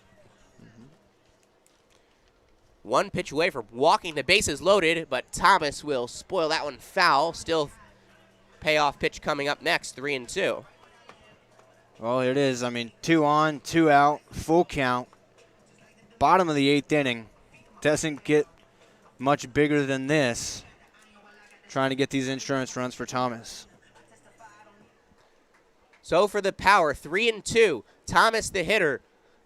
1 pitch away from walking the bases loaded, but Thomas will spoil that one foul. Still payoff pitch coming up next, 3-2. Well, here it is. I mean, 2 on, 2 out, full count. Bottom of the 8th inning. Doesn't get much bigger than this. Trying to get these insurance runs for Thomas. So for the Power, 3-2. Thomas the hitter.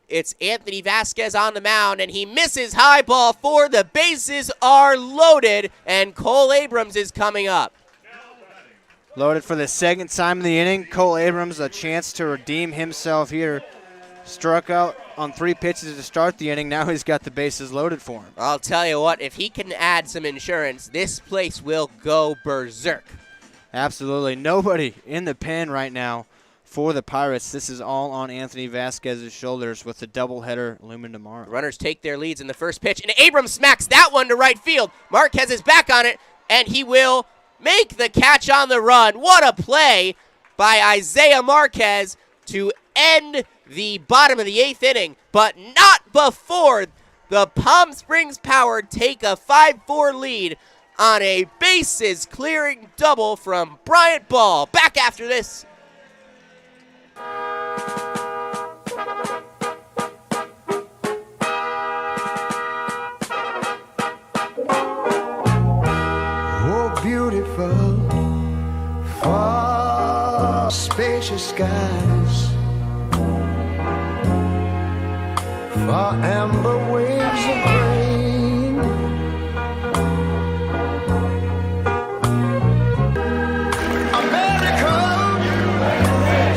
It's Anthony Vasquez on the mound, and he misses high, ball 4. The bases are loaded, and Cole Abrams is coming up. Loaded for the 2nd time in the inning. Cole Abrams, a chance to redeem himself here. Struck out on 3 pitches to start the inning. Now he's got the bases loaded for him. I'll tell you what, if he can add some insurance, this place will go berserk. Absolutely. Nobody in the pen right now for the Pirates. This is all on Anthony Vasquez's shoulders with the doubleheader looming tomorrow. Runners take their leads in the first pitch, and Abrams smacks that one to right field. Marquez is back on it, and he will make the catch on the run. What a play by Isaiah Marquez to end the bottom of the 8th inning, but not before the Palm Springs Power take a 5-4 lead on a bases-clearing double from Bryant Ball. Back after this. beautiful for spacious skies, for amber waves of rain. America,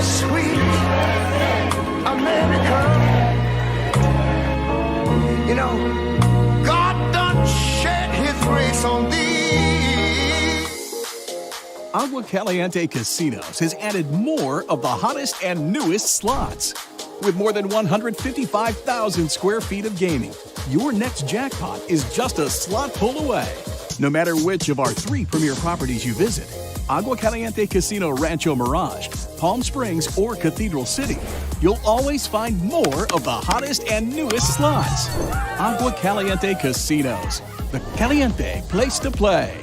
sweet America. You know, God done shed his grace on thee. Agua Caliente Casinos has added more of the hottest and newest slots. With more than 155,000 square feet of gaming, your next jackpot is just a slot pull away. No matter which of our 3 premier properties you visit, Agua Caliente Casino Rancho Mirage, Palm Springs, or Cathedral City, you'll always find more of the hottest and newest slots. Agua Caliente Casinos, the caliente place to play.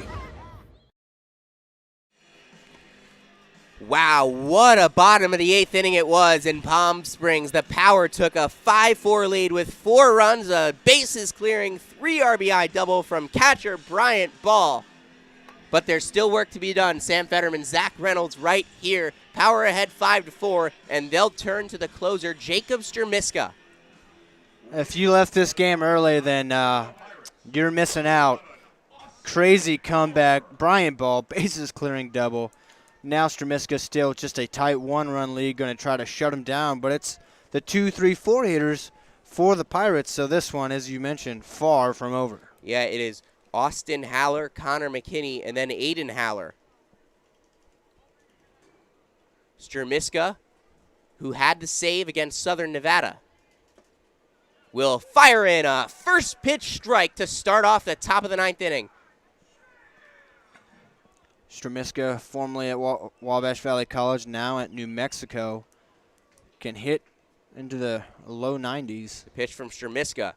Wow, what a bottom of the 8th inning it was in Palm Springs. The Power took a 5-4 lead with 4 runs, a bases clearing 3 RBI double from catcher Bryant Ball. But there's still work to be done. Sam Fetterman, Zach Reynolds right here. Power ahead 5-4, and they'll turn to the closer, Jacob Strmiska. If you left this game early, then you're missing out. Crazy comeback. Bryant Ball, bases clearing double. Now Strmiska still just a tight 1-run lead, going to try to shut him down. But it's the 2, 3, 4 hitters for the Pirates. So this one, as you mentioned, far from over. Yeah, it is Austin Haller, Connor McKinney, and then Aiden Haller. Strmiska, who had the save against Southern Nevada, will fire in a first pitch strike to start off the top of the 9th inning. Strmiska, formerly at Wabash Valley College, now at New Mexico, can hit into the low 90s. The pitch from Strmiska.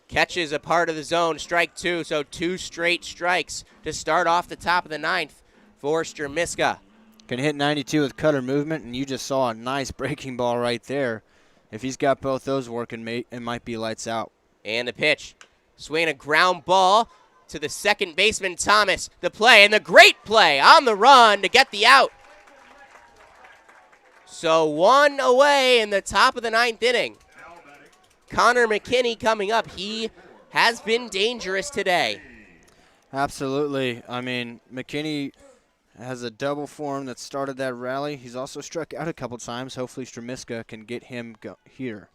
Catches a part of the zone, strike 2, so 2 straight strikes to start off the top of the 9th for Strmiska. Can hit 92 with cutter movement, and you just saw a nice breaking ball right there. If he's got both those working, it might be lights out. And the pitch. Swinging a ground ball to the second baseman, Thomas. The play, and the great play on the run to get the out. So 1 away in the top of the 9th inning. Connor McKinney coming up. He has been dangerous today. Absolutely. I mean, McKinney has a double form that started that rally. He's also struck out a couple times. Hopefully Strmiska can get him here.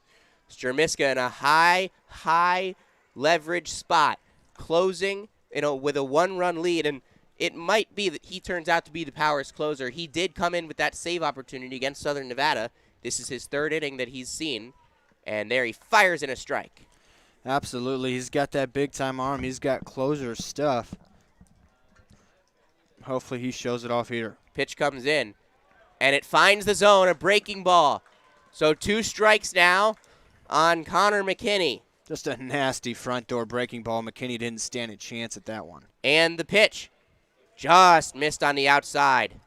Strmiska in a high leverage spot, closing, with a 1-run lead, and it might be that he turns out to be the Power's closer. He did come in with that save opportunity against Southern Nevada. This is his 3rd inning that he's seen, and there he fires in a strike. Absolutely. He's got that big-time arm. He's got closer stuff. Hopefully he shows it off here. Pitch comes in, and it finds the zone, a breaking ball. So 2 strikes now on Connor McKinney. Just a nasty front door breaking ball. McKinney didn't stand a chance at that one. And the pitch just missed on the outside.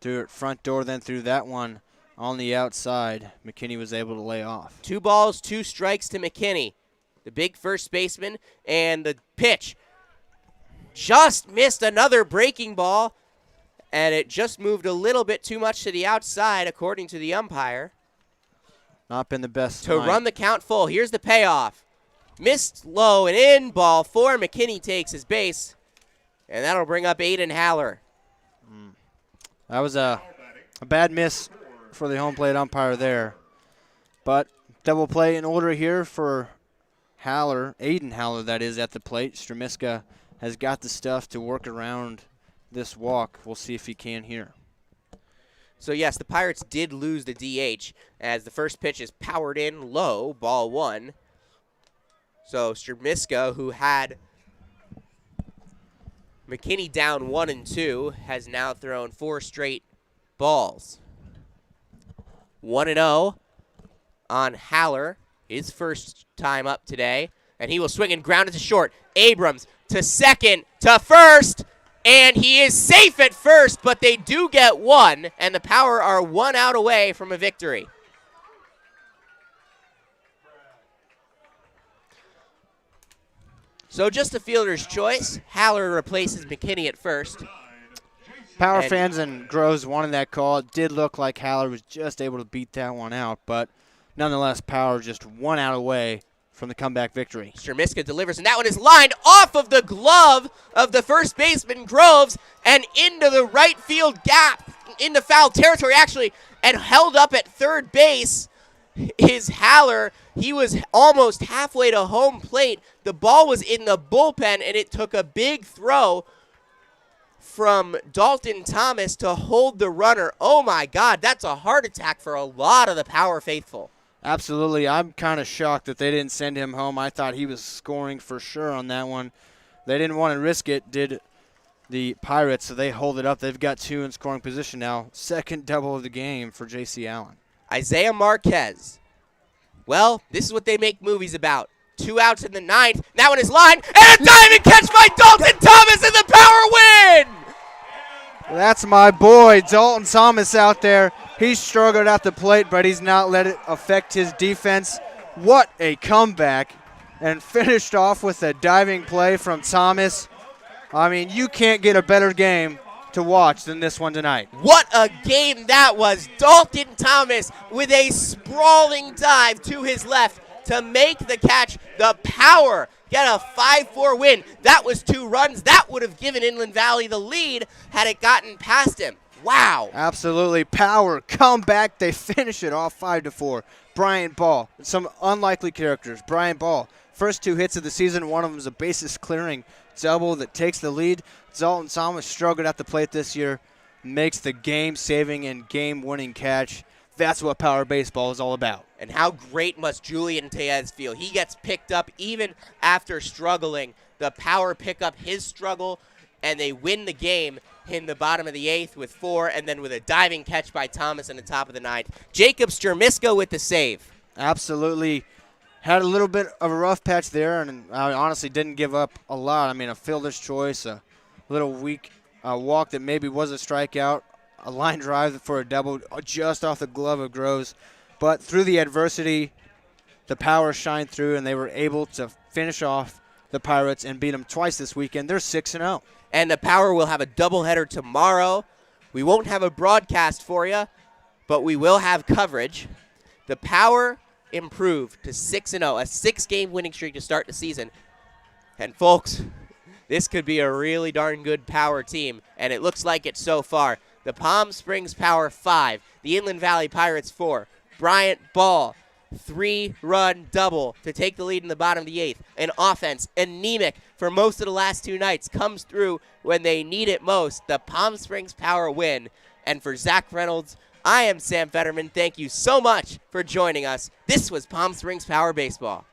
Through it front door, then through that one on the outside. McKinney was able to lay off. 2 balls, 2 strikes to McKinney, the big first baseman, and the pitch just missed another breaking ball, and it just moved a little bit too much to the outside, according to the umpire. Not been the best to run the count full. Here's the payoff. Missed low and in, ball 4. McKinney takes his base, and that'll bring up Aiden Haller. That was a bad miss for the home plate umpire there. But double play in order here for Haller, Aiden Haller, that is, at the plate. Strmiska has got the stuff to work around this walk. We'll see if he can here. So, yes, the Pirates did lose the DH as the first pitch is powered in low, ball 1. So, Strmiska, who had McKinney down 1 and 2, has now thrown 4 straight balls. 1-0 on Haller, his first time up today. And he will swing and ground it to short. Abrams to second, to first. And he is safe at first, but they do get 1, and the Power are 1 out away from a victory. So just a fielder's choice. Haller replaces McKinney at first. Power fans and Groves wanted that call. It did look like Haller was just able to beat that one out, but nonetheless, Power just 1 out away from the comeback victory. Stremiska delivers, and that one is lined off of the glove of the first baseman, Groves, and into the right field gap, into foul territory, actually, and held up at third base is Haller. He was almost halfway to home plate. The ball was in the bullpen, and it took a big throw from Dalton Thomas to hold the runner. Oh, my God, that's a heart attack for a lot of the Power faithful. Absolutely. I'm kind of shocked that they didn't send him home. I thought he was scoring for sure on that one. They didn't want to risk it, did the Pirates, so they hold it up. They've got 2 in scoring position now. Second double of the game for J.C. Allen. Isaiah Marquez. Well, this is what they make movies about. 2 outs in the 9th. That one is lined, and a diving catch by Dalton Thomas, and the Power win! That's my boy, Dalton Thomas out there. He struggled at the plate, but he's not let it affect his defense. What a comeback. And finished off with a diving play from Thomas. I mean, you can't get a better game to watch than this one tonight. What a game that was. Dalton Thomas with a sprawling dive to his left to make the catch. The Power get a 5-4 win. That was 2 runs. That would have given Inland Valley the lead had it gotten past him. Wow. Absolutely. Power come back. They finish it off 5-4. Brian Ball, some unlikely characters. Brian Ball, first 2 hits of the season. One of them is a bases clearing double that takes the lead. Dalton Thomas struggled at the plate this year, makes the game-saving and game-winning catch. That's what Power Baseball is all about. And how great must Julian Tellez feel? He gets picked up even after struggling. The Power pick up his struggle, and they win the game in the bottom of the 8th with 4, and then with a diving catch by Thomas in the top of the 9th. Jacob Stremiska with the save. Absolutely. Had a little bit of a rough patch there, and I honestly didn't give up a lot. I mean, a fielder's choice, a little weak walk that maybe was a strikeout, a line drive for a double just off the glove of Groves. But through the adversity, the Power shined through, and they were able to finish off the Pirates and beat them twice this weekend. They're 6-0. And the Power will have a doubleheader tomorrow. We won't have a broadcast for you, but we will have coverage. The Power improved to 6-0, a 6-game winning streak to start the season. And folks, this could be a really darn good Power team, and it looks like it so far. The Palm Springs Power 5, the Inland Valley Pirates 4. Bryant Ball, 3-run double to take the lead in the bottom of the 8th. An offense, anemic for most of the last 2 nights, comes through when they need it most. The Palm Springs Power win. And for Zach Reynolds, I am Sam Fetterman. Thank you so much for joining us. This was Palm Springs Power Baseball.